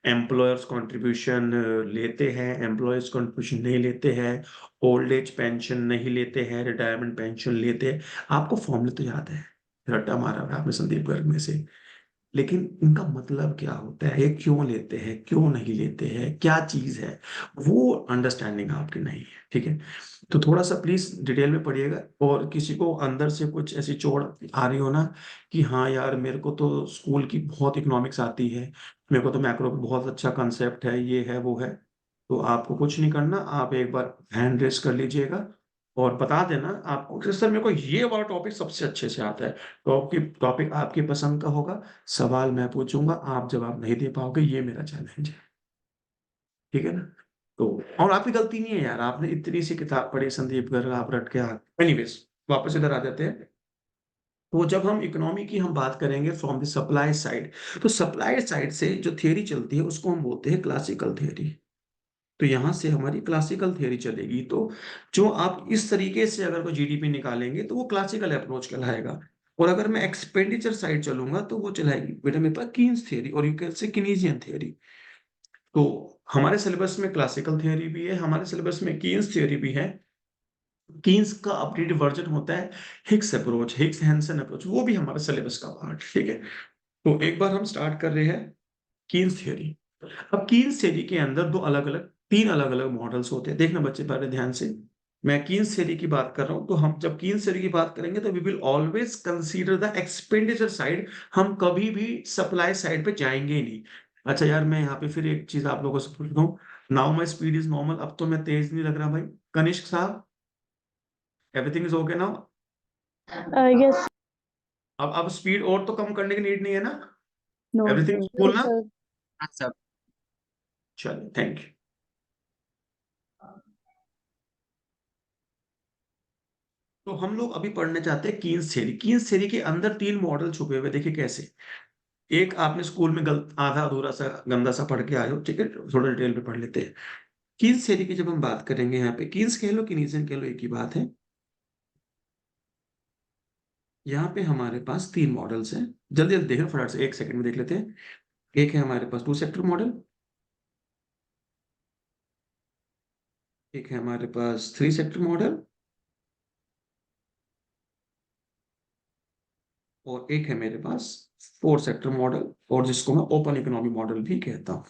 employers contribution लेते हैं, एम्प्लॉयर्स कंट्रीब्यूशन नहीं लेते हैं, ओल्ड एज पेंशन नहीं लेते हैं, रिटायरमेंट पेंशन लेते हैं। आपको फॉर्मूले तो याद है, रट्टा मारा हुआ है आपने संदीप गर्ग में से, लेकिन इनका मतलब क्या होता है, ये क्यों लेते हैं, क्यों नहीं लेते हैं, क्या चीज है, वो अंडरस्टैंडिंग आपकी नहीं है। ठीक है, तो थोड़ा सा प्लीज डिटेल में पढ़िएगा। और किसी को अंदर से कुछ ऐसी चोट आ रही हो ना कि हाँ यार मेरे को तो स्कूल की बहुत इकोनॉमिक्स आती है, मेरे को तो मैक्रो बहुत अच्छा कंसेप्ट है, ये है वो है, तो आपको कुछ नहीं करना, आप एक बार हैंड रेस कर लीजिएगा और बता देना आपको कि सर मेरे को ये वाला टॉपिक सबसे अच्छे से आता है। टॉपिक आपकी पसंद का होगा, सवाल मैं पूछूंगा, आप जवाब नहीं दे पाओगे, ये मेरा चैलेंज है। ठीक है ना? तो और आपकी गलती नहीं है यार, आपने इतनी सी किताब पढ़ी संदीप गर्ग, आप रट के आ। एनीवेज, वापस इधर आ जाते हैं। तो जब हम इकोनॉमी की हम बात करेंगे फ्रॉम द सप्लाई साइड, तो सप्लाई साइड से जो थियरी चलती है उसको हम बोलते हैं क्लासिकल थियरी। तो यहां से हमारी क्लासिकल थियरी चलेगी। तो जो आप इस तरीके से अगर कोई जीडीपी निकालेंगे तो वो क्लासिकल अप्रोच कहलाएगा। और अगर मैं एक्सपेंडिचर साइड चलूंगा तो वो चलाएगी बेटा मेरे पास कीन्स थियरी, और यू कैन से कीनीजियन थियरी। तो हमारे सिलेबस में क्लासिकल थियरी भी है, हमारे सिलेबस में कीन्स थियरी भी है। कीन्स का अपडेटेड वर्जन होता है Hicks approach, Hicks Hansen approach, वो भी हमारे सिलेबस का पार्ट। ठीक है, तो एक बार हम स्टार्ट कर रहे हैं कीन्स थियरी। अब कीन्स थ्योरी के अंदर दो अलग अलग, तीन अलग अलग मॉडल्स होते हैं। देखना बच्चे पहले ध्यान से, मैं कीन्स थ्योरी की बात कर रहा हूं, तो हम जब कीन्स थ्योरी की बात करेंगे तो we will always consider the expenditure side, हम कभी भी सप्लाई साइड पे जाएंगे ही नहीं। अच्छा यार, मैं यहाँ पे फिर एक चीज आप लोगों से पूछ रहा हूँ, now my speed is normal, अब तो मैं तेज नहीं लग रहा भाई? कनिष्क साहब, everything is okay now? Yes. अब स्पीड और तो कम करने की नीड नहीं है ना? No, everything sir. Cool No, ना? sir. हाँ सब। चलिए, थैंक यू। तो हम लोग अभी पढ़ने चाहते हैं कीन्स थ्योरी। कीन्स थ्योरी के अंदर तीन मॉडल छुपे हुए, देखिए कैसे। एक आपने स्कूल में गलत आधा अधूरा सा गंदा सा पढ़ के आए हो, ठीक है, थोड़ा डिटेल में पढ़ लेते हैं। कीन्स थ्योरी की जब हम बात करेंगे, यहाँ पे कीन्स कह लो कीनीजियन कह लो, एक ही बात है। यहाँ पे हमारे पास तीन मॉडल्स हैं, जल्दी जल्दी देखना फटाफट से, 1 सेकंड में देख लेते हैं। एक है हमारे पास 2 सेक्टर मॉडल, एक है हमारे पास 3 सेक्टर मॉडल, और एक है मेरे पास 4 सेक्टर मॉडल, और जिसको मैं ओपन इकोनॉमी मॉडल भी कहता हूँ।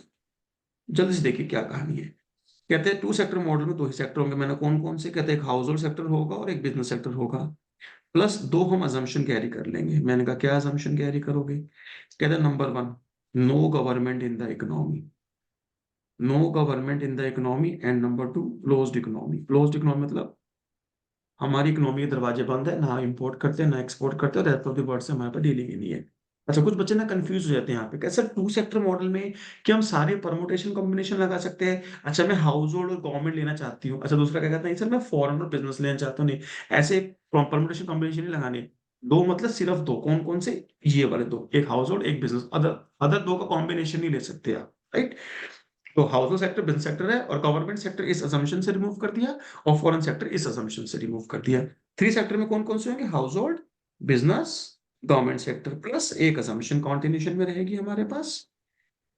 जल्दी से देखिए क्या कहानी है। कहते हैं टू सेक्टर मॉडल में 2 ही सेक्टर होंगे। मैंने कौन कौन से? कहते हैं एक हाउस होल्ड सेक्टर होगा और एक बिजनेस सेक्टर होगा, प्लस 2 हम अजम्पशन कैरी कर लेंगे। मैंने कहा क्या अजम्पशन कैरी करोगे? कहते हैं number 1, no government in the economy, no government in the economy, and number 2 closed economy. Closed economy मतलब हमारी इकोनॉमी के दरवाजे बंद है, ना इंपोर्ट करते हैं ना एक्सपोर्ट करते हैं, रेस्ट ऑफ द वर्ल्ड से हमारे पास डीलिंग ही नहीं है। अच्छा, कुछ बच्चे ना कंफ्यूज हो जाते हैं यहाँ पे, कैसे टू सेक्टर मॉडल में क्या हम सारे परमुटेशन कॉम्बिनेशन लगा सकते हैं? अच्छा, मैं हाउस होल्ड और गवर्नमेंट लेना चाहती हूँ। अच्छा, दूसरा क्या कहता है, सर मैं फॉरेन और बिजनेस लेना चाहता हूँ। नहीं, ऐसे परमुटेशन कॉम्बिनेशन नहीं लगाने। दो मतलब सिर्फ दो, कौन कौन से? ये वाले दो, एक हाउस होल्ड एक बिजनेस, अदर अदर दो का कॉम्बिनेशन नहीं ले सकते आप, राइट? तो household sector business sector है, और गवर्नमेंट सेक्टर इस असम्पशन से रिमूव कर दिया, और फॉरेन सेक्टर इस असम्पशन से रिमूव कर दिया। 3 सेक्टर में कौन कौन से होंगे? Household, business, government sector, plus एक असम्पशन कॉन्टिन्यूशन में रहेगी हमारे पास।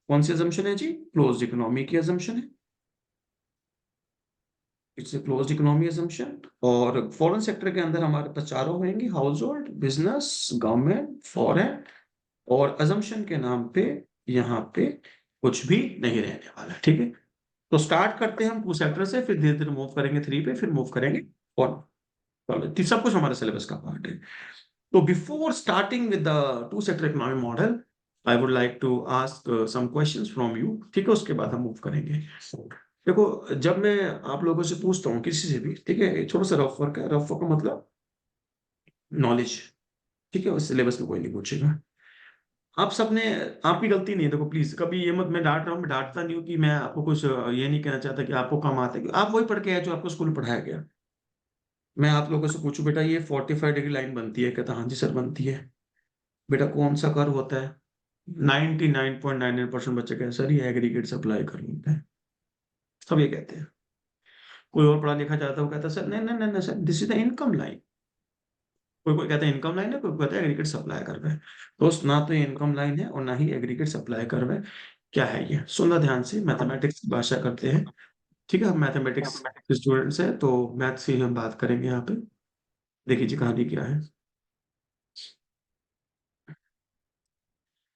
कौन सी असम्पशन है जी? क्लोज्ड इकोनॉमी की असम्पशन है। It's closed economy assumption. और फॉरेन सेक्टर के अंदर हमारे पास चारों होंगे, household, business, government, foreign. और असम्पशन के नाम पे यहाँ पे कुछ भी नहीं रहने वाला, ठीक है? तो स्टार्ट करते हैं हम टू सेक्टर से, फिर धीरे धीरे मूव करेंगे 3 पे, फिर मूव करेंगे 1। तो सब कुछ हमारे सिलेबस का पार्ट है। तो before starting with the two sector economic model, I would like to ask some questions from you, ठीक है? उसके बाद हम मूव करेंगे। देखो, जब मैं आप लोगों से पूछता हूँ किसी से भी, ठीक है, छोटा सा रफ वर्क है। रफ वर्क का मतलब नॉलेज, ठीक है? उस सिलेबस में कोई नहीं पूछेगा। आप सबने, आपकी गलती नहीं है, देखो प्लीज कभी ये मत, मैं डांट रहा हूँ, मैं डांटता नहीं हूँ कि मैं आपको कुछ ये नहीं कहना चाहता कि आपको कम आता है, आप वही पढ़ के आए जो आपको स्कूल में पढ़ाया गया। मैं आप लोगों से पूछूं, बेटा ये 45 डिग्री लाइन बनती है? कहता हाँ जी सर बनती है। बेटा कौन सा कर्व होता है? 99.99% बच्चे कहते सर ये एग्रीगेट सप्लाई कर्व होता है। सब ये कहते हैं। कोई और पढ़ा लिखा जाता है, वो कहता है सर नहीं नहीं नहीं नहीं sir, this is the income line. कोई कोई कहता है इनकम लाइन है, कोई कहता है एग्रीगेट सप्लाई कर्व है। तो ना तो ये इनकम लाइन है और ना ही एग्रीगेट सप्लाई कर्व है। क्या है ये? सुनना ध्यान से, मैथमेटिक्स की भाषा करते हैं, ठीक है? हम मैथमेटिक्स के स्टूडेंट्स हैं, तो मैथ से ही हम बात करेंगे यहाँ पे। देखिए जी कहानी क्या है।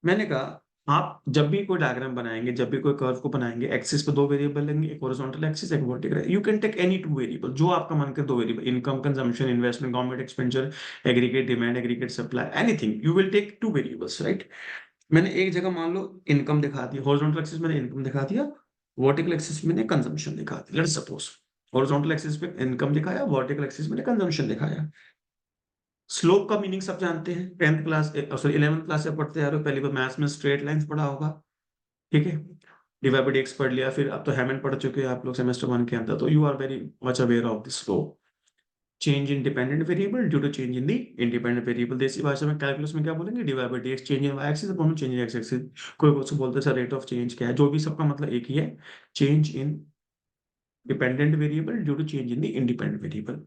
मैंने कहा आप जब भी कोई डायग्राम बनाएंगे, जब भी कोई कर्व को बनाएंगे, एक्सिस पे 2 वेरिएबल लेंगे, एक हॉरिजॉन्टल एक्सिस, एक vertical. You can take any 2 variable, जो आपका मन करे 2 variable, income, consumption, investment, government expenditure, aggregate demand, aggregate supply, anything, you will take 2 variables, right? मैंने एक जगह मान लो इनकम दिखा दी, हॉरिजॉन्टल एक्सिस मैंने इनकम दिखा दिया, वर्टिकल एक्सिस मैंने कंजम्पशन दिखा दी। लेट्स सपोज हॉरिजॉन्टल एक्सिस पे इनकम दिखाया, वर्टिकल एक्सिस मैंने कंजम्पशन दिखाया। स्लोप का मीनिंग सब जानते हैं, 10th class sorry 11th class से पढ़ते आ रहे हो, पहली बार मैथ्स में स्ट्रेट लाइंस पढ़ा होगा, ठीक है? डिवाइड बाय डीएक्स पढ़ लिया, फिर अब तो हैमन पढ़ चुके हैं आप लोग सेमेस्टर 1 के अंदर, तो you are very much aware of this slope. Change in dependent variable due to change in the independent variable. देसी भाषा में कैलकुलस में क्या बोलेंगे? Divide by dx, change in y axis upon change in x axis. कोई कुछ बोलते हैं सर रेट ऑफ चेंज क्या है? जो भी सबका मतलब एक ही है, change in dependent variable due to change in the independent variable.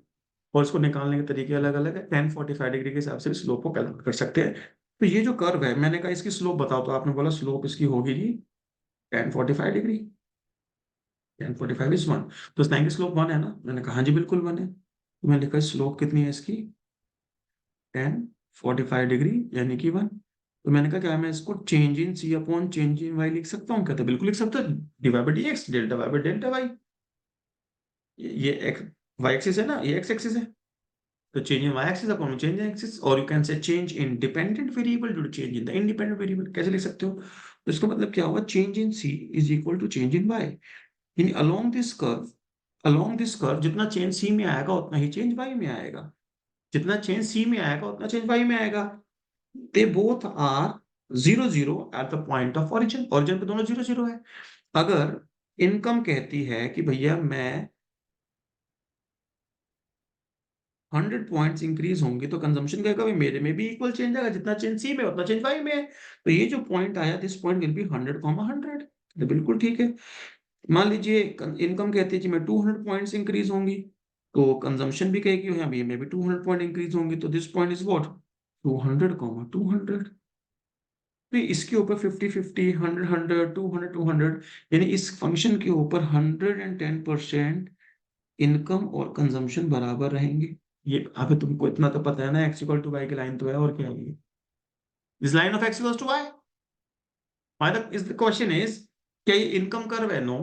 और इसको निकालने के तरीके अलग अलग है, 1045 डिग्री के हिसाब से स्लोप को कैलकुलेट कर सकते हैं। तो ये जो कर्व है, मैंने कहा इसकी स्लोप बताओ, तो आपने बोला स्लोप इसकी होगी जी 1045 डिग्री, 1045 इज 1। तो इस लाइन की स्लोप 1 है ना? मैंने कहा हाँ जी बिल्कुल 1 है। तो मैंने लिखा स्लोप कितनी है इसकी? 1045 डिग्री यानी कि 1। तो मैंने कहा क्या मैं इसको change in C upon change in Y लिख सकता हूँ? कहते बिल्कुल लिख सकता है, divide by dx, delta Y by delta Y. ये एक्स वाई एक्सिस है ना, ये एक्स एक्सिस है, तो change in y-axis upon change in axis, or you can say change in dependent variable due to change in the independent variable। कैसे लिख सकते हो? तो इसका मतलब क्या होगा? change in c is equal to change in y, यानी along this curve जितना change c में आएगा उतना ही change y में आएगा, जितना change c में आएगा उतना change y में आएगा। they both are 0 0 at the point of origin, origin पे दोनों 0 0 है। अगर इनकम कहती है कि भैया मैं 100 पॉइंट्स इंक्रीज होंगे, तो कंजम्पशन क्या होगा? मेरे में भी इक्वल चेंज आएगा, जितना चेंज सी में उतना चेंज वाई में है। तो ये जो पॉइंट आया, दिस पॉइंट विल बी 100,100। तो बिल्कुल ठीक है। मान लीजिए इनकम कहती है कि मैं 200 पॉइंट्स इंक्रीज होंगी, तो कंजम्पशन भी कहेगी हाँ भैया मैं भी 200 पॉइंट इंक्रीज होंगी, तो दिस पॉइंट इज व्हाट? 200,200। तो इसके ऊपर 50-50, 100-100, 200-200, यानी इस फंक्शन के ऊपर 110% इनकम और कंजम्पशन बराबर रहेंगे। ये अभी तुमको इतना तो पता है ना, x इक्वल टू वाई की लाइन तो है, और क्या है ये? This line of x equals to Y. My the question is क्या ये इनकम कर्व है? नो।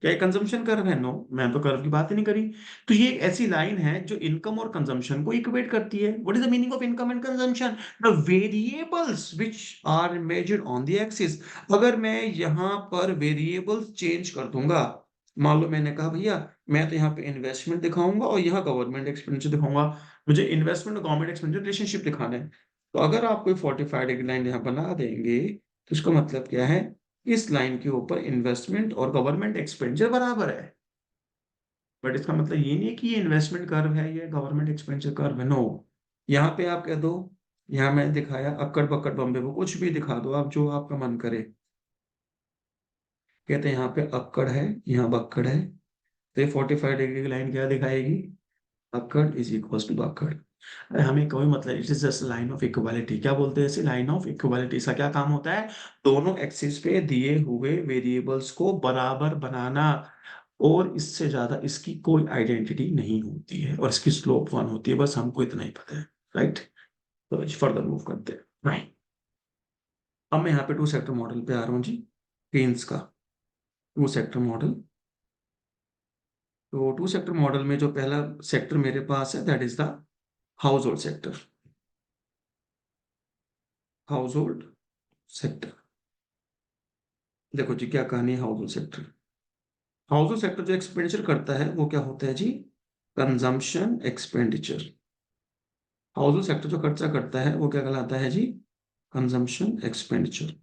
क्या ये कंजम्पशन कर्व है? नो, मैं तो कर्व की बात ही नहीं करी। तो ये एक ऐसी लाइन है जो इनकम और कंजम्पशन को इक्वेट करती है। What is the meaning of income and consumption? The variables which are measured on the axis. अगर मैं यहाँ पर वेरिएबल्स चेंज कर दूंगा, मान लो मैंने कहा भैया मैं तो यहाँ पे इन्वेस्टमेंट दिखाऊंगा और यहाँ गवर्नमेंट एक्सपेंडिचर दिखाऊंगा, मुझे इन्वेस्टमेंट और गवर्नमेंट एक्सपेंडिचर रिलेशनशिप दिखाना है। तो अगर आप कोई 45 डिग्री लाइन यहाँ बना देंगे तो इसका मतलब क्या है? इस लाइन के ऊपर इन्वेस्टमेंट और गवर्नमेंट एक्सपेंडिचर बराबर है। बट इसका मतलब ये नहीं है कि ये इन्वेस्टमेंट कर्व है, ये गवर्नमेंट एक्सपेंडिचर कर्व है। नो, यहाँ पे आप कह दो, यहाँ मैंने दिखाया अक्कड़ बक्कड़ बम्बे को, कुछ भी दिखा दो आप, जो आपका मन करे। कहते हैं यहाँ पे अक्कड़ है, यहाँ बक्कड़ है, तो ये 45 डिग्री की लाइन क्या दिखाएगी? अक्कड़ इज इक्वल टू बक्कड़। अरे हमें कोई मतलब, it is just line of equality. क्या बोलते हैं इसे? Line of equality. इसका क्या काम होता है? दोनों एक्सिस पे दिए हुए वेरिएबल्स को बराबर बनाना, और इससे ज्यादा इसकी कोई आइडेंटिटी नहीं होती है, और इसकी स्लोप 1 होती है, बस हमको इतना ही पता है। राइट, तो फर्दर मूव करते हैं। राइट, अब मैं यहाँ पे टू सेक्टर मॉडल पे आ रहा हूँ जी, केन्स का टू सेक्टर मॉडल। तो टू सेक्टर मॉडल में जो पहला सेक्टर मेरे पास है that is the household sector. Household sector, देखो जी क्या कहानी है household sector. Household sector जो एक्सपेंडिचर करता है वो क्या होता है जी? Consumption expenditure. Household sector जो खर्चा करता है वो क्या कहलाता है जी? Consumption expenditure.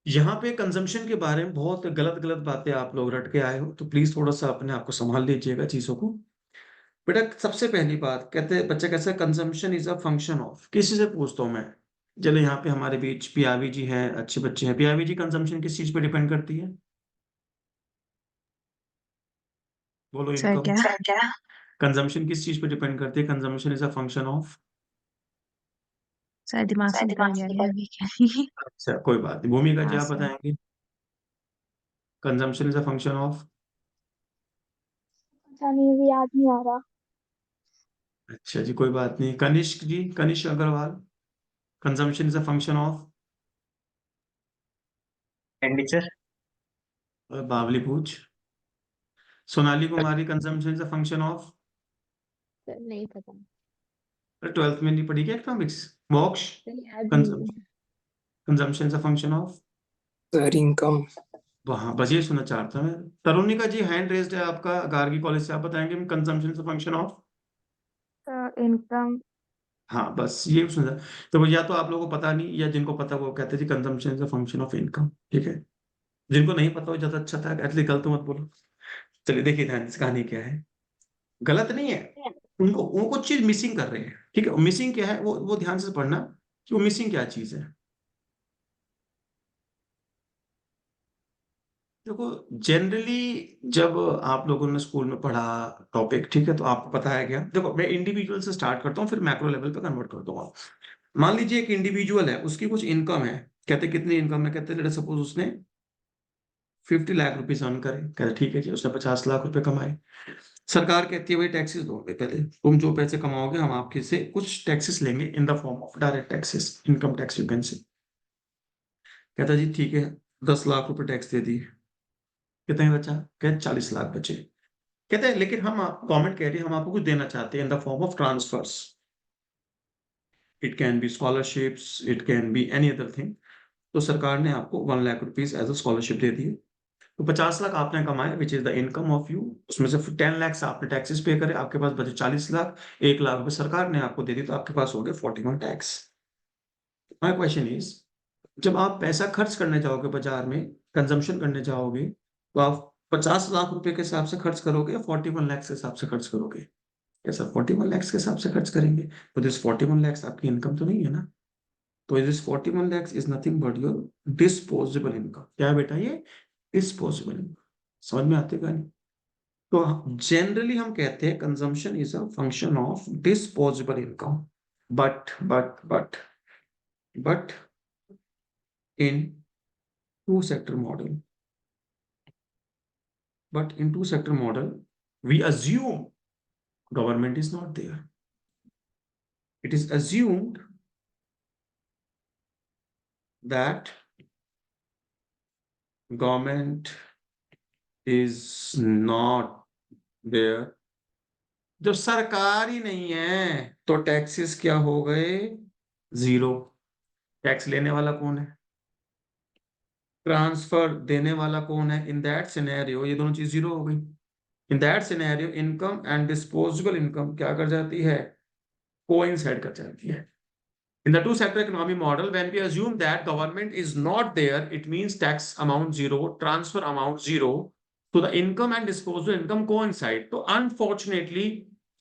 यहाँ पे कंजम्पशन के बारे में बहुत गलत गलत बातें आप लोग रट के आए हो, तो प्लीज थोड़ा सा अपने आप को संभाल लीजिएगा चीजों को। बेटा सबसे पहली बात कहते हैं बच्चा कैसा, consumption is a function of, किसी से पूछता हूं मैं, चलो यहाँ पे हमारे बीच पियावी जी हैं, अच्छे बच्चे हैं। पियावी जी, कंजम्पशन किस चीज पे डिपेंड करती है? बोलो सर इनकम। क्या कंजम्पशन किस चीज पे डिपेंड करती है? Consumption is a function of. Sir दिमाग से निकल गया है अभी क्या ही। अच्छा कोई बात नहीं, भूमिका जी हाँ आप सर बताएंगे। Consumption is a function of. पता नहीं, अभी याद नहीं आ रहा। अच्छा जी कोई बात नहीं। Kanishk ji, Kanishk Agarwal, consumption is a function of. Expenditure. बावली पूछ। Sonali Kumari, consumption is a function of. Sir नहीं पता। 12th में नहीं पढ़ी क्या इकोनॉमिक्स? मोक्ष, सर याद नहीं है। Consumption, consumption is a function of. Sir income. हाँ बस ये सुनना चाहता मैं। तरुणिका जी हैंड रेज्ड है आपका, गार्गी कॉलेज से, आप बताएंगे consumption is a function of. Income. हाँ बस ये सुना। तो या तो आप लोगों को पता नहीं, या जिनको पता वो कहते हैं जी consumption is a function of income. ठीक है, जिनको नहीं पता हो ज्यादा अच्छा था, एटलीस्ट गलत मत बोलो। चलिए देखिए ध्यान से कहानी क्या है। गलत नहीं है, उनको वो कुछ चीज मिसिंग कर रहे हैं। ठीक है, मिसिंग क्या है वो ध्यान से पढ़ना कि वो मिसिंग क्या चीज है। देखो जनरली जब आप लोगों ने स्कूल में पढ़ा टॉपिक, ठीक है, तो आपको बताया गया। देखो मैं इंडिविजुअल से स्टार्ट करता हूँ, फिर मैक्रो लेवल पे कन्वर्ट कर दूंगा। मान लीजिए एक इंडिविजुअल है, उसकी कुछ इनकम है। कहते कितनी इनकम है? कहते लेट सपोज उसने 50 लाख रुपीज अर्न करे। कहते ठीक है जी, उसने 50 लाख रुपए कमाए। सरकार कहती है भाई टैक्सेस दोगे, पहले तुम जो पैसे कमाओगे हम आपके से कुछ टैक्सेस लेंगे इन the form of direct taxes, income tax you can से। कहता जी ठीक है, 10 लाख रुपए टैक्स दे दिए। कितने बचा? कहते 40 लाख बचे। कहते हैं लेकिन हम गवर्नमेंट कह रही है हम आपको कुछ देना चाहते हैं in the form of transfers. It can be scholarships, it can be any other thing. तो सरकार ने आपको 1 lakh rupees as a scholarship दे दी। तो 50 लाख आपने कमाए which is the income of you. उसमें से 10 लाख से आपने टैक्सेस पे करे, आपके पास बचे 40 लाख। 1 लाख रुपए सरकार ने आपको दे दी, तो आपके पास हो गए 41 टैक्स। माय क्वेश्चन इज, जब आप पैसा खर्च करने जाओगे बाजार में, कंजम्पशन करने जाओगे, तो आप 50 लाख रुपए के हिसाब से खर्च करोगे या 41 लाख के हिसाब से खर्च करोगे? कैसा 41 लाख के हिसाब से खर्च करेंगे? तो दिस 41 लाख आपकी इनकम तो नहीं है ना। तो this 41 lakh is nothing but your disposable income. क्या है बेटा? ये डिस्पोजेबल इनकम। समझ में आते का नहीं? तो जनरली हम कहते हैं consumption is a function of disposable income. But in two sector model, we assume government is not there. It is assumed that government is not there, जब सरकार ही नहीं है तो टैक्सेस क्या हो गए? जीरो। टैक्स लेने वाला कौन है? ट्रांसफर देने वाला कौन है? इन दैट सिनेरियो ये दोनों चीज जीरो हो गई। In that scenario income and disposable income क्या कर जाती है? कोइंसाइड कर जाती है। In the two sector economy model, when we assume that government is not there, it means tax amount zero, transfer amount zero, so the income and disposable income coincide. तो unfortunately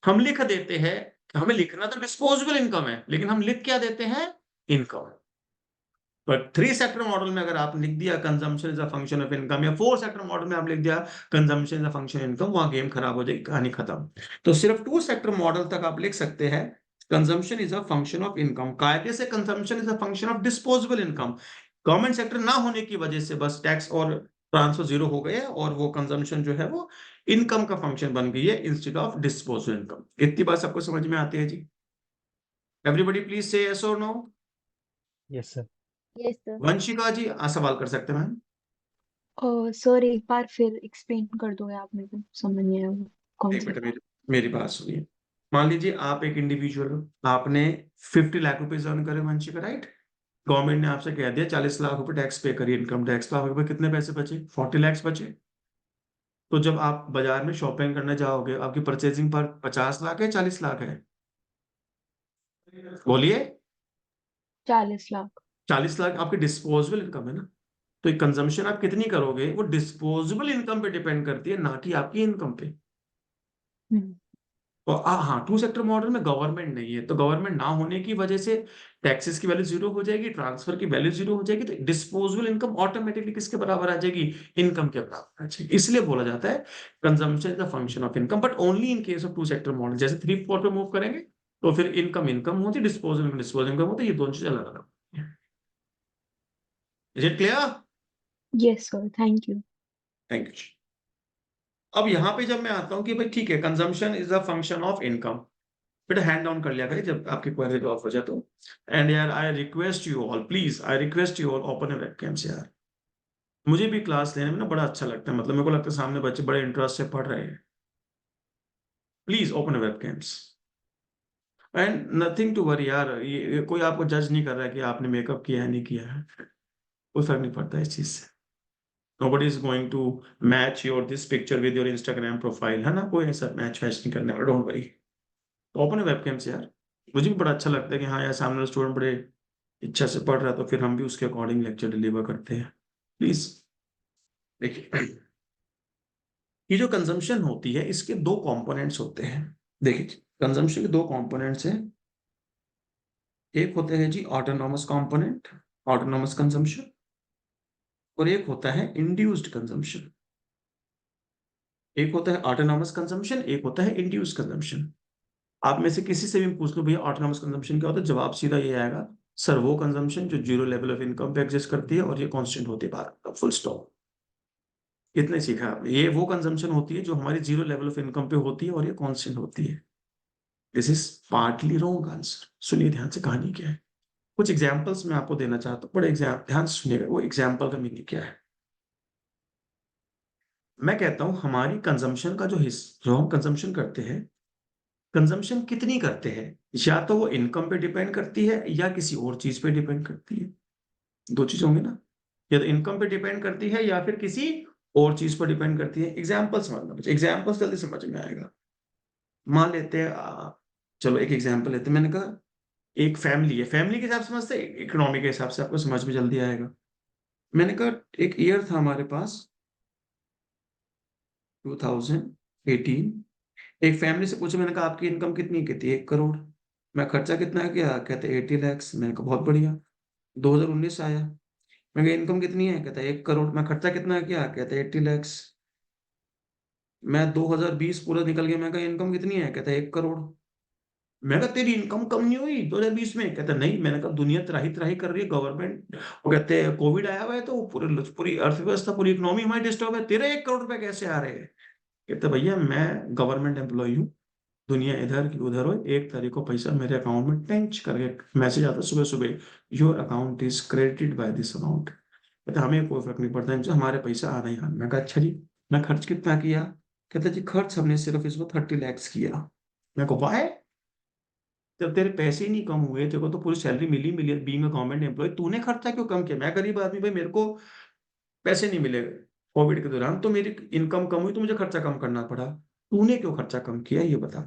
हम लिख देते हैं, हमें लिखना तो disposable income है, लेकिन हम लिख क्या देते हैं? Income. पर थ्री सेक्टर मॉडल में अगर आप लिख दिया consumption is a function of income, या फोर सेक्टर मॉडल में आप लिख दिया consumption is a function income, वहां गेम खराब हो जाएगी, कहानी खत्म। तो सिर्फ टू सेक्टर मॉडल तक आप लिख सकते हैं consumption is a function of income. कायदे से consumption is a function of disposable income. Government sector ना होने की वजह से बस टैक्स और ट्रांसफर जीरो हो गए और वो कंजम्पशन जो है वो इनकम का फंक्शन बन गई है इंस्टेड ऑफ डिस्पोजेबल इनकम। इतनी बात सबको समझ में आती है जी? एवरीबडी प्लीज से यस और no. Yes sir. Yes sir. Vanshika ji सवाल कर सकते हैं मैम। सर एक बार फिर एक्सप्लेन कर दोगे आप, मेरे को समझ नहीं आया वो कौन एक सा। मिनट मेरी बात सुनिए। मान लीजिए आप एक इंडिविजुअल हो, आपने 50 लाख रुपए अर्न करे वंशिका, राइट? गवर्नमेंट ने आपसे कह दिया 40 लाख रुपए टैक्स पे करिए, इनकम टैक्स। तो आपके पास कितने पैसे बचे? 40 लाख बचे। तो जब आप बाजार में शॉपिंग करने जाओगे, आपकी परचेजिंग पर 50 लाख है 40 लाख है? बोलिए। 40 लाख। 40 लाख आपकी डिस्पोजेबल इनकम है ना। तो ये कंजम्पशन आप कितनी करोगे वो डिस्पोजेबल इनकम पे डिपेंड करती है, ना कि आपकी इनकम पे। हम्म। और हाँ, टू सेक्टर मॉडल में गवर्नमेंट नहीं है, तो गवर्नमेंट ना होने की वजह से टैक्सेस की वैल्यू जीरो हो जाएगी, ट्रांसफर की वैल्यू जीरो हो जाएगी, तो डिस्पोजेबल इनकम ऑटोमेटिकली किसके बराबर आ जाएगी? इनकम के बराबर आ जाएगी। इसलिए बोला जाता है consumption is the function of income, but only in case of two sector model. जैसे 3-4 पे मूव करेंगे तो फिर इनकम इनकम होती है, डिस्पोजेबल डिस्पोजेबल इनकम होती है, ये दोनों चीज अलग अलग। Is it clear? Yes sir, thank you. Thank you. अब यहाँ पे जब मैं आता हूँ कि भाई ठीक है consumption is a function of income, बेटा हैंड डाउन कर लिया करें जब आपकी क्वेरी ऑफ हो जाए तो। एंड यार I request you all, please I request you all open web camps यार। मुझे भी क्लास लेने में ना बड़ा अच्छा लगता है, मतलब मेरे को लगता है सामने बच्चे बड़े इंटरेस्ट से पढ़ रहे हैं। Please open web cams and nothing to worry यार, ये कोई आपको जज नहीं कर रहा है कि आपने मेकअप किया है नहीं किया है, कोई फर्क नहीं पड़ता इस चीज से। Nobody is going to match your this picture with your Instagram profile, है ना? कोई ऐसा मैच नहीं करने वाला, डोंट वरी। ओपन वेबकैम से यार, मुझे भी बड़ा अच्छा लगता है कि हाँ यार सामने वाला स्टूडेंट बड़े इच्छा से पढ़ रहा है, तो फिर हम भी उसके अकॉर्डिंग लेक्चर डिलीवर करते हैं। प्लीज देखिए, ये जो कंजम्पशन होती है इसके दो कंपोनेंट्स होते हैं। देखिए कंजम्पशन के दो कंपोनेंट्स हैं, एक होते हैं जी ऑटोनॉमस कंपोनेंट, ऑटोनॉमस कंजम्पशन, और एक होता है इंड्यूस्ड कंजम्पशन। एक होता है ऑटोनॉमस कंजम्पशन, एक होता है इंड्यूस्ड कंजम्पशन। आप में से किसी से भी पूछ लो भैया ऑटोनॉमस कंजम्पशन क्या होता है, जवाब सीधा ये आएगा, सर वो कंजम्पशन जो जीरो लेवल ऑफ इनकम पे एग्जिस्ट करती है और ये कांस्टेंट होती है भारत का, फुल स्टॉप। इतने सीखा आपने। ये वो कंजम्पशन होती है जो हमारी जीरो लेवल ऑफ इनकम पे होती है और ये कांस्टेंट होती है। This is partly wrong answer. सुनिए ध्यान से कहानी क्या है। कुछ एग्जाम्पल्स मैं आपको देना चाहता हूँ, बड़े ध्यान से सुनिएगा वो एग्जाम्पल का मीनिंग क्या है। मैं कहता हूँ हमारी कंजम्पशन का जो हम कंजम्पशन करते हैं, कंजम्पशन कितनी करते हैं, या तो वो इनकम पे डिपेंड करती है या किसी और चीज पे डिपेंड करती है। दो चीज होंगी ना, या तो इनकम पे डिपेंड करती है या फिर किसी और चीज पर डिपेंड करती है। एग्जाम्पल समझना बच्चे, एग्जाम्पल्स जल्दी समझ में आएगा। मान लेते हैं चलो एक एग्जाम्पल लेते हैं। मैंने कहा एक फैमिली है, फैमिली के हिसाब से समझते, इकोनॉमी के हिसाब से आपको समझ में जल्दी आएगा। मैंने कहा एक ईयर था हमारे पास 2018, एक फैमिली से पूछा, मैंने कहा आपकी इनकम कितनी, कहती है 1 करोड़। मैं खर्चा कितना किया, कहते 80 लाख। मैंने कहा बहुत बढ़िया। 2019 आया, मैं कहा इनकम कितनी है, कहता है 1 करोड़। मैं खर्चा कितना किया, कहता है 80 लाख। मैं 2020 पूरा निकल गया, मैं कहा इनकम कितनी है, कहता है 1 करोड़। मैं कहा तेरी इनकम कम नहीं हुई 2020 में, कहता नहीं। मैंने कहा दुनिया त्राही त्राही कर रही है, गवर्नमेंट, वो कहते हैं कोविड आया हुआ है तो पूरी अर्थव्यवस्था पूरी इकोनॉमी हमारी डिस्टर्ब है, तेरे 1 करोड़ रुपए कैसे आ रहे हैं। कहते भैया मैं गवर्नमेंट एम्प्लॉय हूँ, दुनिया इधर की उधर हो, 1 तारीख को पैसा मेरे अकाउंट में टेंच करके मैसेज आता सुबह सुबह, your account is credited by this amount. कहते हमें कोई फर्क नहीं पड़ता इनसे, हमारे पैसा आना ही आना। मैं कहा अच्छा जी, मैं खर्च कितना किया? कहते जी खर्च हमने सिर्फ इसको 30 lakhs किया। मैं को वाई? जब तेरे पैसे ही नहीं कम हुए, तेरे को तो पूरी सैलरी मिली मिली बीइंग अ गवर्नमेंट एम्प्लॉय, तूने खर्चा क्यों कम किया? मैं गरीब आदमी भाई, मेरे को पैसे नहीं मिले कोविड के दौरान, तो मेरी इनकम कम हुई तो मुझे खर्चा कम करना पड़ा। तूने क्यों खर्चा कम किया ये बता।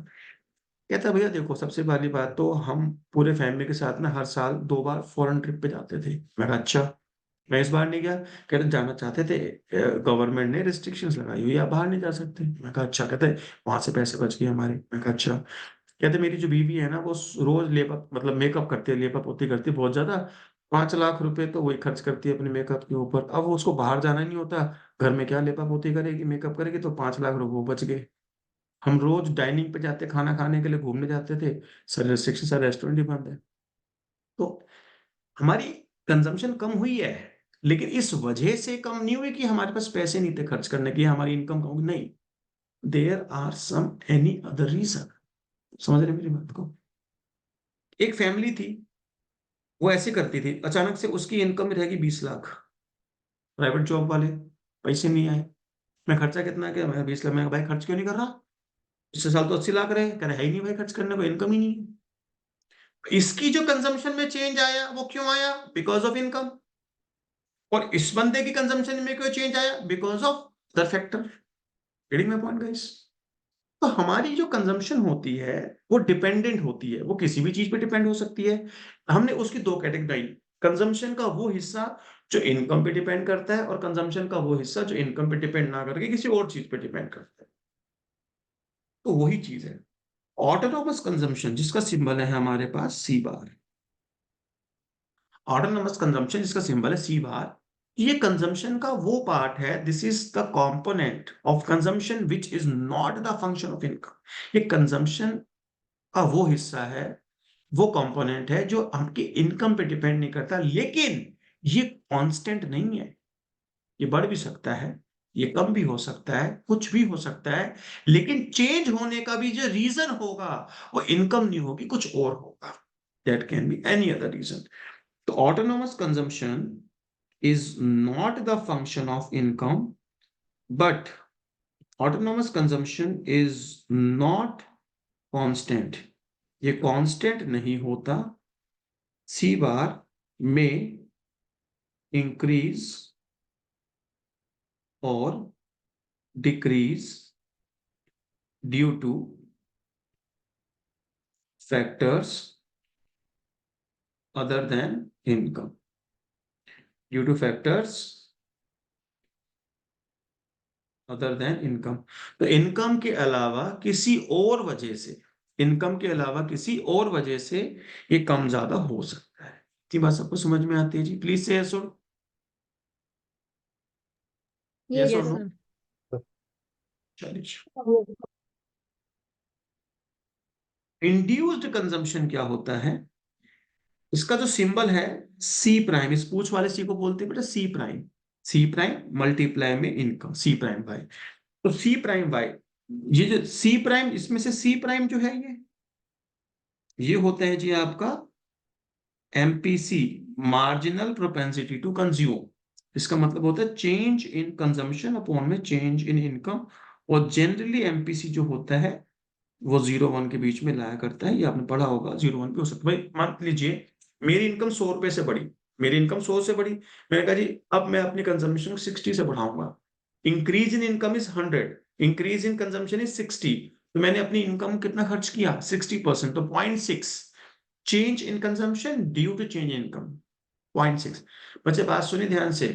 कहता भैया देखो, सबसे पहली बात तो हम पूरे फैमिली के साथ ना हर साल 2 बार फॉरेन ट्रिप पे जाते थे। मैं कहा अच्छा, मैं इस बार नहीं गया। कहते जाना चाहते थे, गवर्नमेंट ने रिस्ट्रिक्शंस लगाई हुई है, आप बाहर नहीं जा सकते। मैं कहा अच्छा। कहते वहां से पैसे बच गए हमारे। मैं कहा अच्छा। कहते मेरी जो बीवी है ना, वो रोज लेपअप मतलब मेकअप करती है, लेपअप होती करती है बहुत ज्यादा। 5 लाख रुपए तो वही खर्च करती है अपने मेकअप के ऊपर। अब वो उसको बाहर जाना नहीं होता, घर में क्या लेपअप होती करेगी, मेकअप करेगी, तो 5 लाख रुपए वो बच गए। हम रोज डाइनिंग पे जाते, खाना खाने के लिए घूमने जाते थे, सर रिस्ट्रिक्शन, सर रेस्टोरेंट ही बंद है। तो हमारी कंजम्पशन कम हुई है, लेकिन इस वजह से कम नहीं हुई कि हमारे पास पैसे नहीं थे खर्च करने की, हमारी इनकम कम हुई, नहीं। There are some any other reason. समझ रहे मेरी बात को? एक फैमिली थी, वो ऐसे करती थी, अचानक से उसकी इनकम में रहेगी 20 लाख, प्राइवेट जॉब वाले, पैसे नहीं आए। मैं खर्चा कितना किया? मैं 20 लाख। मैं भाई खर्च क्यों नहीं कर रहा? पिछले साल तो 80 लाख रहे। कह रहे है ही नहीं भाई खर्च करने को, इनकम ही नहीं है। इसकी जो कंजम्पशन में चेंज आया वो क्यों आया? Because of income. और इस बंदे की कंजम्पशन में क्यों चेंज आया? Because of the factor. Getting my point guys? तो हमारी जो कंजम्पशन होती है वो डिपेंडेंट होती है, वो किसी भी चीज पे डिपेंड हो सकती है। हमने उसकी 2 कैटेगरी, कंजम्पशन का वो हिस्सा जो इनकम पे डिपेंड करता है, और कंजम्पशन का वो हिस्सा जो इनकम पे डिपेंड ना करके किसी और चीज पे डिपेंड करता है। तो वही चीज है ऑटोनोमस कंजम्पशन, जिसका सिंबल है हमारे पास सी बार। ऑटोनोमस कंजम्पशन जिसका सिंबल है सी बार, ये कंजम्पशन का वो पार्ट है, this is the component of consumption which is not the function of income. ये कंजम्पशन का वो हिस्सा है, वो कंपोनेंट है जो आपकी इनकम पे डिपेंड नहीं करता, लेकिन ये कांस्टेंट नहीं है। ये बढ़ भी सकता है, ये कम भी हो सकता है, कुछ भी हो सकता है, लेकिन चेंज होने का भी जो रीजन होगा वो इनकम नहीं होगी, कुछ और होगा। That can be any other reason. तो autonomous consumption is not the function of income, but autonomous consumption is not constant. ये कांस्टेंट नहीं होता। सी बार में इंक्रीज और decrease due two factors other than income, due two factors other than income. तो income के अलावा किसी और वजह से, इनकम के अलावा किसी और वजह से ये कम ज्यादा हो सकता है। इतनी बात सबको समझ में आती है जी? प्लीज से यस और Yes, yes or sir. no? चलिए, इंड्यूस्ड कंजम्पशन क्या होता है? इसका जो सिंबल है सी प्राइम, इस पूछ वाले सी को बोलते हैं बेटा C prime. C prime multiply में इनकम, सी प्राइम वाई। तो सी प्राइम वाई, ये जो सी प्राइम, इसमें से सी प्राइम जो है ये होता है जी आपका MPC, marginal propensity to consume. इसका मतलब होता है चेंज इन कंजम्पशन अपॉन में चेंज इन इनकम। और जनरली एमपीसी जो होता है वो 0-1 के बीच में लाया करता है, ये आपने पढ़ा होगा। 0-1 भी हो सकता है। भाई मान लीजिए मेरी इनकम 100 रुपए से बढ़ी, मेरी इनकम 100 से बढ़ी, मैंने कहा जी अब मैं अपनी कंजम्पशन 60 से बढ़ाऊंगा। Increase in income is 100, increase in consumption is 60, तो मैंने अपनी इनकम कितना खर्च किया? 60%, तो 0.6 change in consumption due to change in income, 0.6। बच्चे बात सुनिए ध्यान से,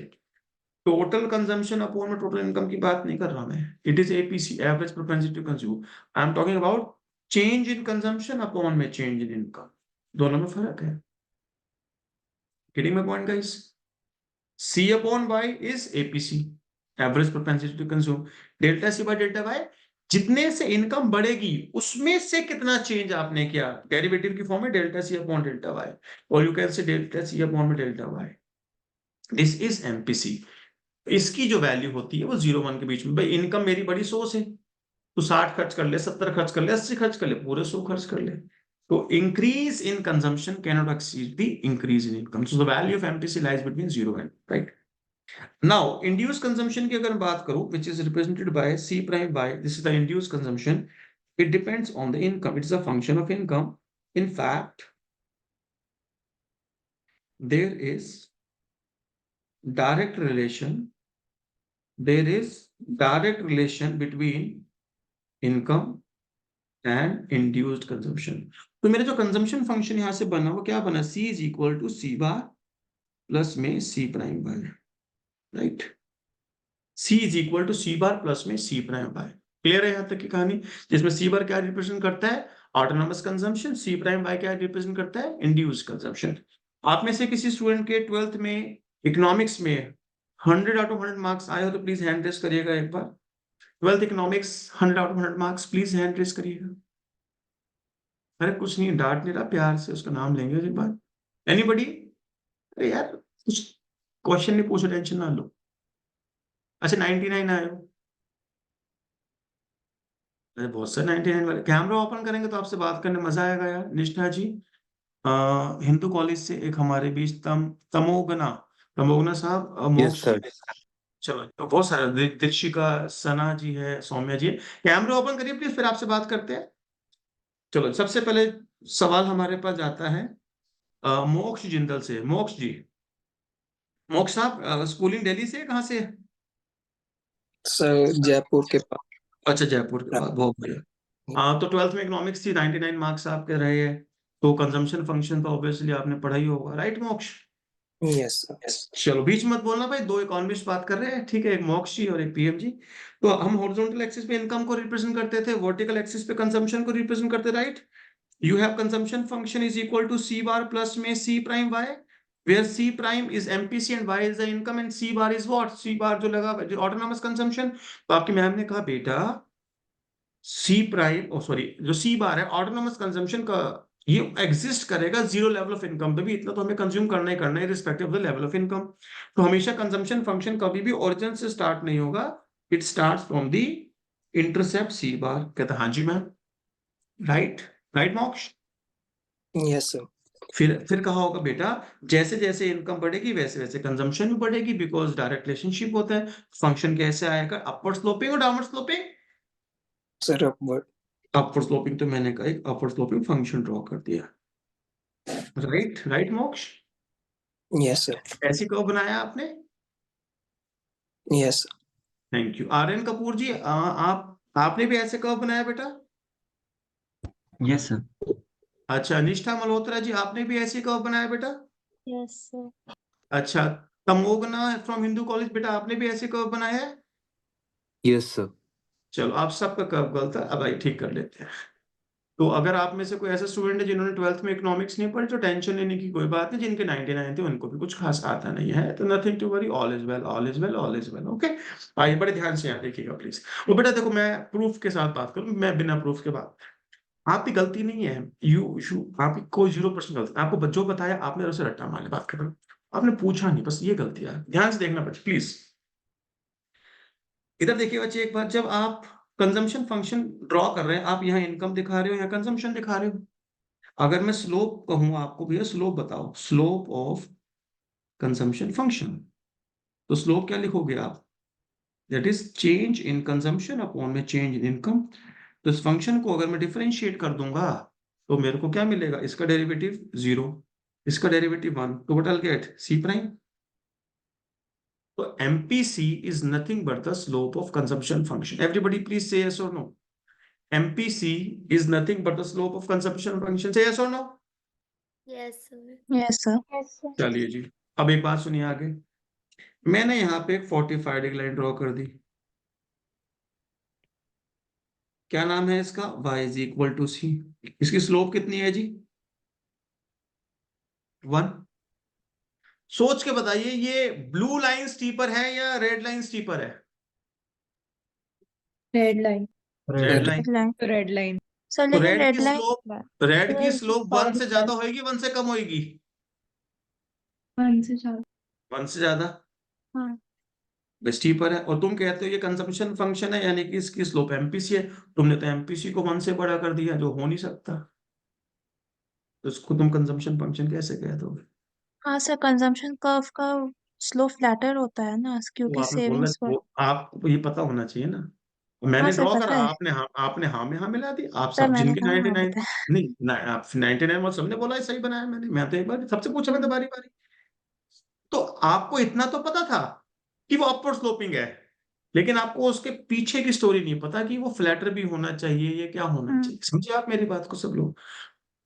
टोटल कंजम्पशन अपॉन में टोटल इनकम की बात नहीं कर रहा मैं। It is APC, average propensity to consume. I am talking about change in consumption upon में चेंज इन इनकम, दोनों में फर्क है। Getting my point guys? C upon Y is APC, average propensity to consume. Delta C by delta Y, जितने से income बढ़ेगी उसमें से कितना चेंज आपने किया, डेरिवेटिव की फॉर्म में delta C upon delta Y, और you can say delta C upon में delta Y. This is MPC. इसकी जो वैल्यू होती है वो 0-1 के बीच में। भाई इनकम मेरी बड़ी 100 से, तो 60 खर्च कर ले, 70 खर्च कर ले, 80 खर्च कर ले, पूरे 100 खर्च कर ले। तो increase in consumption can not exceed the increase in income, so the value of MPC lies between 0 and right। Now induce consumption की अगर मैं बात करूं, which is represented by C prime by, this is the induce consumption, it depends on the income, it is a function of income. In fact there is direct relation, between income and induced consumption. तो मेरा जो consumption function यहां से बना वो क्या बना, C is equal to C bar plus में C prime by, right. C is equal to C bar plus में C प्राइम बाय. क्लियर है यहां तक की कहानी, जिसमें C बार क्या रिप्रेजेंट करता है, autonomous consumption, C prime by क्या रिप्रेजेंट करता है, इंड्यूस्ड कंजम्पशन. आप में से किसी स्टूडेंट के 12th में इकोनॉमिक्स में 100 आउट ऑफ 100 मार्क्स आए हो तो प्लीज हैंड रेस करिएगा एक बार. 12th economics 100 out of 100 marks, please hand raise करिएगा. अरे कुछ नहीं, डांट नहीं रहा, प्यार से उसका नाम लेंगे एक बार. एनीबडी? अरे यार कुछ क्वेश्चन नहीं पूछो, टेंशन ना लो. अच्छा 99 आए हो, अरे बहुत सारे 99 वाले. कैमरा ओपन करेंगे तो आपसे बात करने मजा आएगा यार. निष्ठा जी हिंदू कॉलेज से एक हमारे बीच तमोगना साहब, यस मोक्ष. सर. चलो तो बहुत सारे, दीक्षिका, सना जी है, सौम्या जी है. कैमरा ओपन करिए प्लीज, फिर आपसे बात करते हैं. चलो सबसे पहले सवाल हमारे पास जाता है मोक्ष जिंदल से. मोक्ष जी, मोक्ष साहब स्कूलिंग दिल्ली से कहाँ से? सर जयपुर के पास. अच्छा जयपुर के बाद, बहुत बढ़िया. तो 12th में इकोनॉमिक्स थी, 99 मार्क्स आपके रहे हैं, तो कंजम्पशन फंक्शन तो ऑब्वियसली आपने पढ़ा ही होगा, राइट मोक्ष? Yes sir. चलो बीच मत बोलना भाई, दो इकोनॉमिस्ट बात कर रहे हैं, ठीक है, एक मोक्ष जी और एक पीएम जी. तो हम हॉरिजॉन्टल एक्सिस पे इनकम को रिप्रेजेंट करते थे, वर्टिकल एक्सिस पे कंजम्पशन को रिप्रेजेंट करते, right. You have consumption function is equal to C bar plus में C prime Y, where C prime is MPC and Y is the income and C bar is what? C bar जो लगा जो autonomous consumption. तो आपकी ma'am ने कहा बेटा C prime, ओ sorry, जो C बार है ऑटोनॉमस कंजम्पशन का, ये एग्जिस्ट करेगा जीरो लेवल ऑफ इनकम पे भी. इतना तो हमें कंज्यूम करना ही करना है respective of the level of income. तो हमेशा कंजम्पशन फंक्शन कभी भी ओरिजिन से स्टार्ट नहीं होगा, it starts from the intercept C बार. कहता हाँ जी ma'am, right. Right Moksh? Yes sir. फिर कहा होगा बेटा जैसे जैसे इनकम बढ़ेगी वैसे वैसे कंजम्पशन भी बढ़ेगी, बिकॉज डायरेक्ट रिलेशनशिप होता है. फंक्शन कैसे आएगा, अपवर्ड स्लोपिंग और downward sloping? Sir upward. Upward sloping, तो मैंने कहा एक अपवर्ड स्लोपिंग फंक्शन ड्रॉ कर दिया, right. Right Moksh? Yes sir. ऐसी कर्व बनाया आपने, yes. Thank you. Aryan Kapoor ji आपने भी ऐसे कर्व बनाया बेटा? Yes sir. अच्छा निष्ठा मल्होत्रा जी आपने भी ऐसे कर्व बनाया बेटा? Yes sir. अच्छा तमोगना फ्रॉम हिंदू कॉलेज, बेटा आपने भी ऐसे कर्व बनाया है? Yes sir. चलो आप सबका कर्व गलत है, अब भाई ठीक कर लेते हैं. तो अगर आप में से कोई ऐसा स्टूडेंट है जिन्होंने 12th में इकोनॉमिक्स नहीं पढ़ी, तो टेंशन लेने की कोई बात नहीं. जिनके 99 थे उनको भी कुछ खास आता नहीं है, तो nothing to worry, all is well, all is well, all is well. Okay, आइए बड़े ध्यान से यहाँ देखिएगा प्लीज. वो बेटा देखो, मैं प्रूफ के साथ बात करूँ, मैं बिना प्रूफ के बात, आपकी गलती नहीं है. आपकी कोई 0% गलती, आपको जो बताया आपने उसे रट्टा मारने बात कर रहे हो, आपने पूछा नहीं, बस ये गलती है. ध्यान से देखना बच्चे प्लीज. इधर देखिए बच्चे एक बार, जब आप कंजम्पशन फंक्शन ड्रॉ कर रहे हैं, आप यहाँ इनकम दिखा रहे हो या कंजम्पशन दिखा रहे हो. अगर मैं स्लोप कहूँ आपको, भैया स्लोप बताओ, स्लोप ऑफ कंजम्पशन फंक्शन, तो स्लोप क्या लिखोगे आप, that is change in consumption upon में चेंज इन इनकम. तो इस फंक्शन को अगर मैं डिफरेंशिएट कर दूंगा तो मेरे को क्या मिलेगा, इसका डेरिवेटिव 0, इसका डेरिवेटिव 1, तो what I will get C prime. तो MPC is nothing but the slope of consumption function. Everybody please say yes or no. MPC is nothing but the slope of consumption function. Say yes or no. Yes sir. Yes sir. Yes sir. चलिए जी, अब एक बात सुनिए आगे. मैंने यहाँ पे एक 45 डिग्री लाइन ड्रॉ कर दी. क्या नाम है इसका, y is equal to C. इसकी स्लोप कितनी है जी, 1. सोच के बताइए ये ब्लू लाइन स्टीपर है या रेड लाइन स्टीपर है? Red line. Red line. Red line. Sir तो लेकिन रेड रेड की लाइन स्लोप, रेड की Red स्लोप is 1 से ज्यादा होगी 1 से कम होगी? 1 से ज्यादा. 1 से ज्यादा. हाँ. स्टीपर है. और तुम कहते हो ये कंजम्पशन फंक्शन है, यानी कि इसकी स्लोप एमपीसी है. तुमने तो एमपीसी को 1 से बड़ा कर दिया, जो हो नहीं सकता. तो इसको तुम कंजम्पशन फंक्शन कैसे कह दोगे? हाँ सर, कंजम्पशन कर्व का स्लोप फ्लैटर होता है ना वो क्योंकि आपने बोलना सेविंग्स पर। वो आपको ये पता होना चाहिए ना। हाँ मैंने सर ड्रॉ पता करा, है आपने हाँ में हाँ मिला दी। आप सर, सब मैंने जिनके कहा हाँ 99 बताया। नहीं आप 99 और सबने बोला है सही बनाया मैंने। मैं तो एक बार सबसे पूछा, मैं तो बारी बारी। तो आपको इतना तो पता था कि वो अपवर्ड स्लोपिंग है, लेकिन आपको उसके पीछे की स्टोरी नहीं पता कि वो फ्लैटर भी होना चाहिए, ये क्या होना हम्म, चाहिए। समझे आप मेरी बात को सब लोग?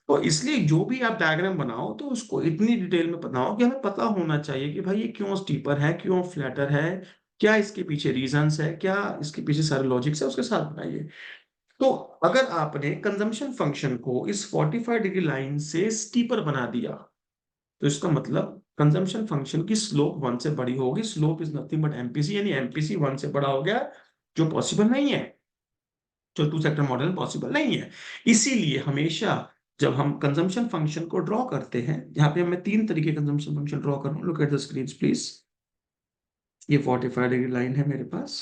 तो इसलिए जो भी आप डायग्राम बनाओ तो उसको इतनी डिटेल में बनाओ कि हमें पता होना चाहिए कि भाई ये क्यों स्टीपर है, क्यों फ्लैटर है, क्या इसके पीछे रीजंस है, क्या इसके पीछे सारे लॉजिक्स है, उसके साथ बनाइए। तो अगर आपने कंजम्पशन फंक्शन को इस 45 डिग्री लाइन से स्टीपर बना दिया, तो इसका मतलब कंजम्पशन फंक्शन की स्लोप 1 से बड़ी होगी। Slope is nothing but MPC, यानी एमपीसी 1 से बड़ा हो गया, जो पॉसिबल नहीं है, जो टू सेक्टर मॉडल में पॉसिबल नहीं है। इसीलिए हमेशा जब हम कंजम्पशन फंक्शन को ड्रॉ करते हैं, यहाँ पे मैं 3 तरीके कंजम्पशन फंक्शन ड्रॉ कर रहा हूँ। Look at the screen please. ये 45 डिग्री लाइन है मेरे पास,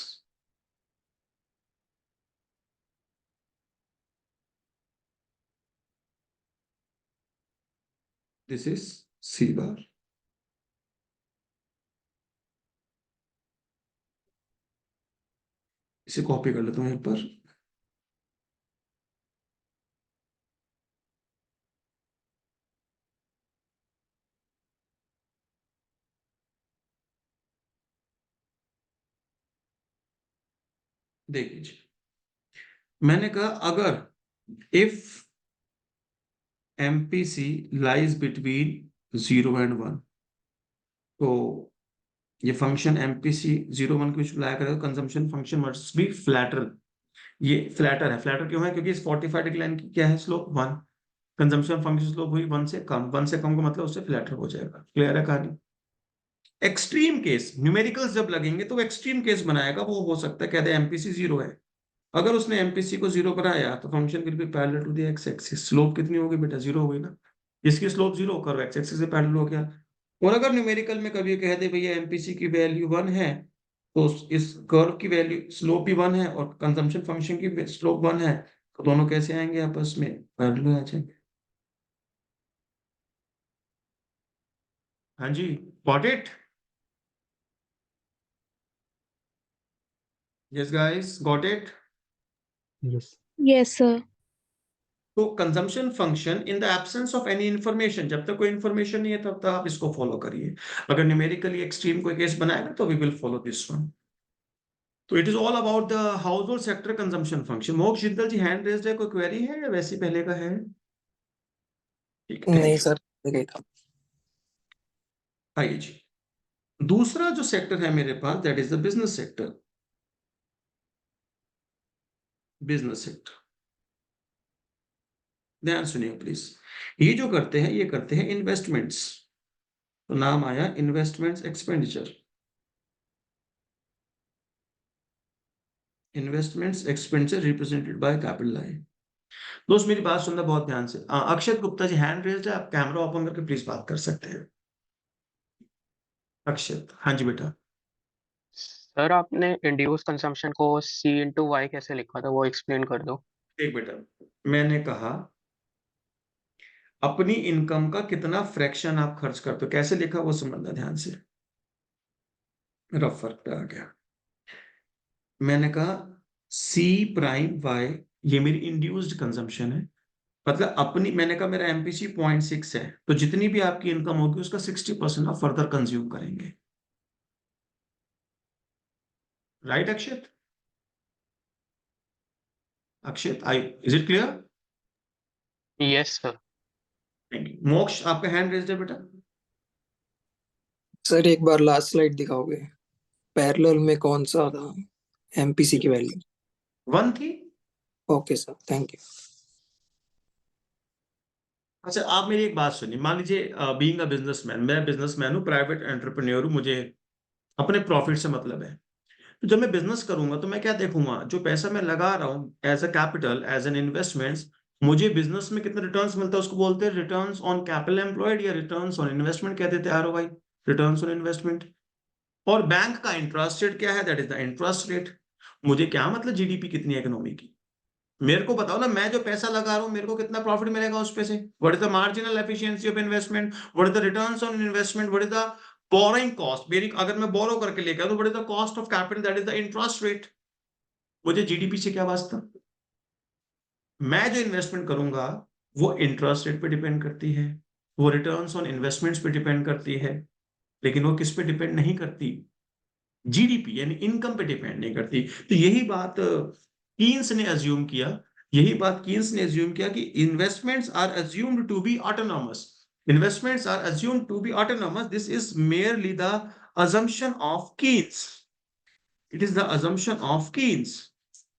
दिस इज सी बार। इसे कॉपी कर लेता हूँ एक बार। देख लीजिए, मैंने कहा अगर if MPC lies between 0 and 1, तो ये फंक्शन एमपीसी 0 1 को अप्लाई करेगा, consumption function must be flatter. ये फ्लैटर है। फ्लैटर क्यों है? क्योंकि इस 45 डिग्री लाइन की क्या है स्लोप 1। कंजम्पशन फंक्शन स्लोप हुई 1 से कम, 1 से कम का मतलब उससे फ्लैटर हो जाएगा। क्लियर है कहानी? एक्सट्रीम केस न्यूमेरिकल्स जब लगेंगे तो एक्सट्रीम केस बनाएगा, वो हो सकता है कहते हैं एमपीसी 0 है। अगर उसने एमपीसी को 0 बनाया तो function will be parallel to the X axis. Slope कितनी होगी बेटा? 0 होगी ना। इसकी स्लोप 0 कर्व एक्स एक्सिस से पैरेलल हो गया। और अगर न्यूमेरिकल में कभी कह दे भैया एमपीसी की वैल्यू 1 है, तो इस कर्व की वैल्यू स्लोप भी 1 है और कंजम्पशन फंक्शन की स्लोप 1 है, तो दोनों कैसे आएंगे आपस में? पैरेलल आ जाएंगे। हाँ जी, got it? Yes guys, got it? Yes. Yes sir. तो consumption function in the absence of any information, जब तक कोई इंफॉर्मेशन नहीं है तब तक आप इसको फॉलो करिए। अगर न्यूमेरिकली एक्सट्रीम कोई केस बनाएगा तो we will follow this one. तो it is all about the household sector consumption function. Moksh Jindal ji hand raised है, कोई क्वेरी है या वैसे ही पहले का है? ठीक, थैंक नहीं यू। सर, गई था। आइए जी, दूसरा जो सेक्टर है मेरे पास, that is the business sector. Business sector, ध्यान सुनिए प्लीज। ये जो करते हैं, ये करते हैं इन्वेस्टमेंट्स। तो नाम आया investments expenditure. Investments expenditure represented by capital line. दोस्त मेरी बात सुनना बहुत ध्यान से। अक्षत गुप्ता जी हैंड रेज्ड है, आप कैमरा ओपन करके प्लीज बात कर सकते हैं। अक्षत, हाँ जी बेटा। सर आपने इंड्यूस कंजम्पशन को C इंटू वाई कैसे लिखा था वो एक्सप्लेन कर दो। एक बेटा, मैंने कहा अपनी इनकम का कितना फ्रैक्शन आप खर्च करते हो, कैसे लिखा वो समझना ध्यान से। रफ फर्क पे आ गया। मैंने कहा C प्राइम वाई, ये मेरी इंड्यूस्ड कंजम्पशन है। मतलब अपनी, मैंने कहा मेरा एमपीसी 0.6 है, तो जितनी भी आपकी इनकम होगी उसका 60% आप फर्दर कंज्यूम करेंगे। Right Akshat? Akshat, I is it clear? Yes sir. Thank you. मोक्ष, आपका हैंड रेज्ड है बेटा। सर एक बार लास्ट स्लाइड दिखाओगे? पैरेलल में कौन सा था एमपीसी की वैल्यू? 1 थी। Okay sir, thank you. अच्छा, आप मेरी एक बात सुनिए। मान लीजिए बीइंग अ बिजनेसमैन, मैं बिजनेसमैन हूँ, प्राइवेट एंटरप्रेन्योर हूँ, मुझे अपने प्रॉफिट से मतलब है। तो जब मैं बिजनेस करूंगा तो मैं क्या देखूंगा? जो पैसा मैं लगा रहा हूँ as a capital, as an investment, मुझे बिजनेस में कितना रिटर्न्स मिलता है उसको बोलते हैं रिटर्न्स ऑन कैपिटल एम्प्लॉयड या रिटर्न्स ऑन इन्वेस्टमेंट कहते थे, आरओआई, रिटर्न्स ऑन इन्वेस्टमेंट। और बैंक का इंटरेस्ट रेट क्या है? That is the interest rate. मुझे क्या मतलब जीडीपी कितनी है इकोनॉमी की? मेरे को बताओ ना, मैं जो पैसा लगा रहा हूं मेरे को कितना प्रॉफिट मिलेगा उस पे से? What is the marginal efficiency of investment? What is the returns on investment? What is the borrowing cost, मेरी अगर मैं बोरो करके लेकर तो what is the cost of capital, that is the interest rate. मुझे जीडीपी से क्या वास्ता? मैं जो इन्वेस्टमेंट करूंगा वो इंटरेस्ट रेट पे डिपेंड करती है, वो रिटर्न्स ऑन इन्वेस्टमेंट्स पे डिपेंड करती है, लेकिन वो किस पे डिपेंड नहीं करती? जीडीपी यानी इनकम पे डिपेंड नहीं करती। तो यही बात कीन्स ने अज्यूम किया, कि investments are assumed to be autonomous, investments are assumed to be autonomous. This is merely the assumption of Keynes. It is the assumption of Keynes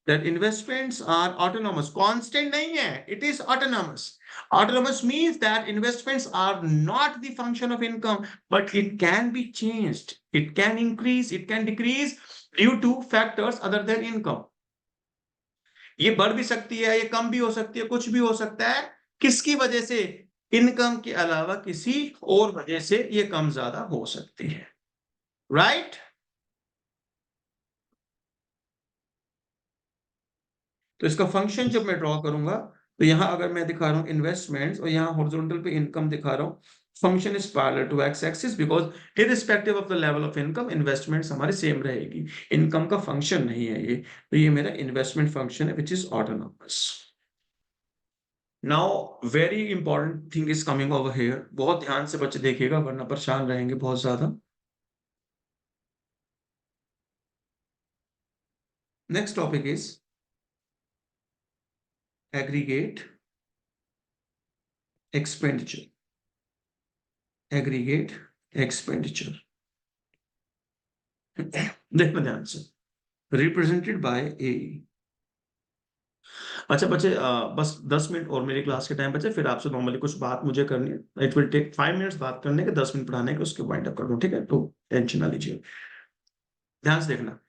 that investments are autonomous. Constant nahi hai, it is autonomous. Autonomous means that investments are not the function of income, but it can be changed. It can increase, it can decrease due to factors other than income. ये बढ़ भी सकती है, ये कम भी हो सकती है, कुछ भी हो सकता है। किसकी वजह से? इनकम के अलावा किसी और वजह से ये कम ज्यादा हो सकती है, राइट? तो इसका फंक्शन जब मैं ड्रॉ करूंगा तो यहां अगर मैं दिखा रहा हूं इन्वेस्टमेंट्स और यहां हॉरिजॉन्टल पे इनकम दिखा रहा हूं, function is parallel to X axis because irrespective of the level of income investments हमारे सेम रहेगी। इनकम का फंक्शन नहीं है ये, तो ये मेरा इन्वेस्टमेंट फंक्शन है which is autonomous. Now very important thing is coming over here, बहुत ध्यान से बच्चे देखिएगा वरना परेशान रहेंगे बहुत ज्यादा। Next topic is aggregate expenditure. Aggregate expenditure. देखना ध्यान से, represented by A। अच्छा बच्चे बस 10 मिनट और मेरी क्लास के टाइम बचे, फिर आपसे नॉर्मली कुछ बात मुझे करनी है। इट विल टेक 5 मिनट्स बात करने के, 10 मिनट पढ़ाने के, उसके वाइंड अप कर दूं, ठीक है? तो टेंशन ना लीजिए, ध्यान से देखना।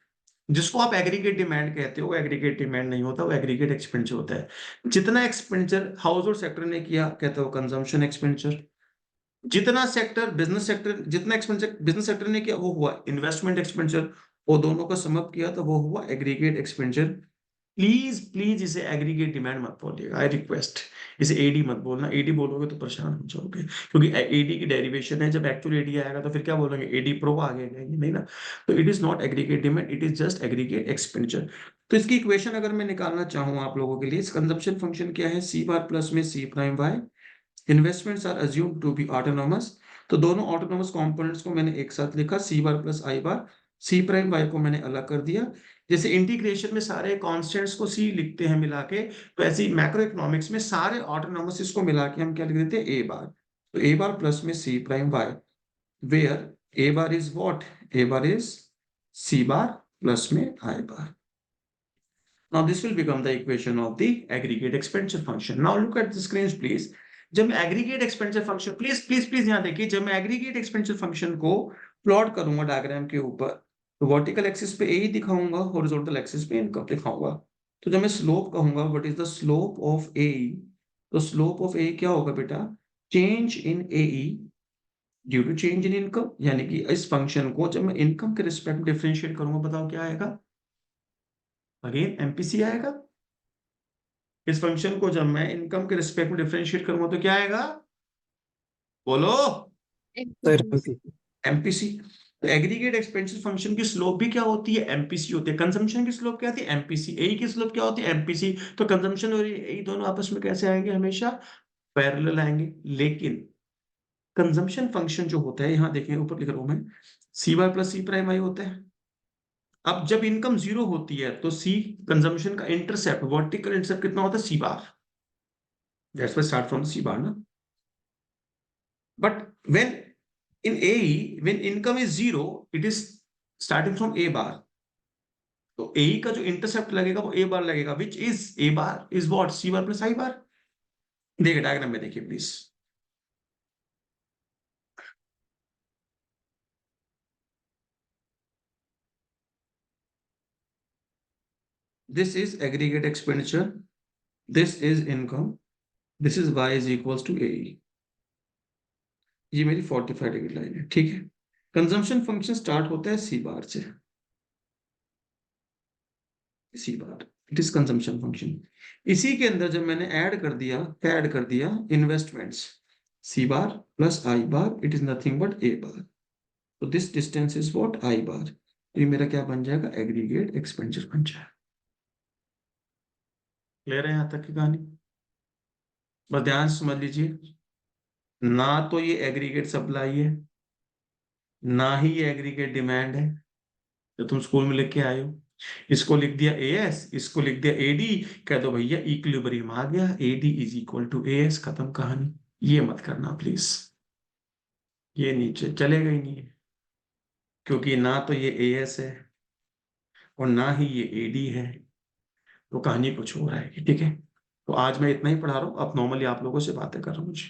जिसको आप एग्रीगेट डिमांड कहते हो, वो एग्रीगेट डिमांड नहीं होता, वो एग्रीगेट एक्सपेंडिचर होता है। जितना एक्सपेंडिचर हाउस होल्ड सेक्टर ने किया कहते हो कंजम्पशन एक्सपेंडिचर, जितना सेक्टर बिजनेस सेक्टर, जितना एक्सपेंडिचर बिजनेस सेक्टर ने किया वो हुआ इन्वेस्टमेंट एक्सपेंडिचर, वो दोनों का सम अप किया तो वो हुआ एग्रीगेट एक्सपेंडिचर। प्लीज प्लीज इसे एग्रीगेट डिमांड मत बोलिएगा, आई रिक्वेस्ट, इसे एडी मत बोलना। एडी बोलोगे तो परेशान हो जाओगे, क्योंकि एडी की डेरिवेशन है, जब एक्चुअल एडी आएगा तो फिर क्या बोलेंगे? एडी प्रो आ गया, नहीं ना। तो it is not aggregate demand, it is just aggregate expenditure. तो इसकी इक्वेशन अगर मैं निकालना चाहूँ आप लोगों के लिए, कंजम्पशन फंक्शन क्या है? सी बार प्लस में C prime Y, investments are assumed to be autonomous. तो दोनों ऑटोनॉमस कंपोनेंट्स को मैंने एक साथ लिखा, C bar plus I bar, C prime Y को मैंने अलग कर दिया। जैसे इंटीग्रेशन में सारे कांस्टेंट्स को सी लिखते हैं मिला के, तो ऐसे ही मैक्रो इकोनॉमिक्स में सारे ऑटोनॉमस को मिला के हम क्या लिख देते हैं? ए बार। तो ए बार प्लस में C prime Y, where A bar is what? A bar is C bar plus में I bar. Now this will become the equation of the aggregate expenditure function. Now look at the screens please. जब मैं aggregate expenditure function, please please please यहाँ देखिए, जब मैं aggregate expenditure function को plot करूंगा diagram के ऊपर, तो वर्टिकल एक्सिस पे ए दिखाऊंगा, हॉरिजॉन्टल एक्सिस पे इनकम दिखाऊंगा। तो जब मैं स्लोप कहूंगा, what is the slope of A, तो स्लोप ऑफ ए क्या होगा बेटा? Change in A due to change in income. यानी कि इस फंक्शन को जब मैं इनकम के रिस्पेक्ट में डिफरेंशिएट करूंगा, बताओ क्या आएगा? अगेन एमपीसी आएगा। इस फंक्शन को जब मैं इनकम के रिस्पेक्ट में डिफरेंशिएट करूंगा तो क्या आएगा? बोलो। एमपीसी। तो एग्रीगेट एक्सपेंडिचर फंक्शन की स्लोप भी क्या होती है? एमपीसी होती है। कंजम्पशन की स्लोप क्या होती है? एमपीसी। ए की स्लोप क्या होती है? एमपीसी। तो कंजम्पशन और ए दोनों आपस में कैसे आएंगे? हमेशा पैरेलल आएंगे। लेकिन कंजम्पशन फंक्शन जो होता है, यहां देखें ऊपर लिख रहा हूं मैं, सी बार प्लस सी प्राइम आई होता है। अब जब इनकम जीरो होती है तो सी कंजम्पशन का इंटरसेप्ट, वर्टिकल इंटरसेप्ट कितना होता है? C bar. That's why start from C bar ना। But when in A, when income is zero, it is starting from A bar. तो ए का जो इंटरसेप्ट लगेगा वो ए बार लगेगा, which is A bar is what? C bar plus I bar. देखिए diagram में देखिए please, this is aggregate expenditure, this is income, this is y is equals to AE। ये मेरी 45 डिग्री लाइन है, ठीक है। Consumption function start होता है सी बार से, C bar, it is consumption function. इसी के अंदर जब मैंने ऐड कर दिया investments, C bar plus I bar, it is nothing but A bar. तो this distance is what I bar, तो ये मेरा क्या बन जाएगा, एग्रीगेट एक्सपेंडिचर बन जाएगा। क्लियर है यहां तक की कहानी? बस ध्यान से समझ लीजिए, ना तो ये एग्रीगेट सप्लाई है, ना ही ये एग्रीगेट डिमांड है जो तुम स्कूल में लिख के आए हो। इसको लिख दिया एएस, इसको लिख दिया एडी, कह दो भैया इक्विलिब्रियम आ गया, AD is equal to AS, खत्म कहानी। ये मत करना प्लीज, ये नीचे चलेगा ही नहीं, क्योंकि ना तो ये एएस है और ना ही ये एडी है, तो कहानी कुछ हो रहा है। ठीक है, तो आज मैं इतना ही पढ़ा रहा हूँ, अब नॉर्मली आप लोगों से बातें कर रहा हूँ मुझे।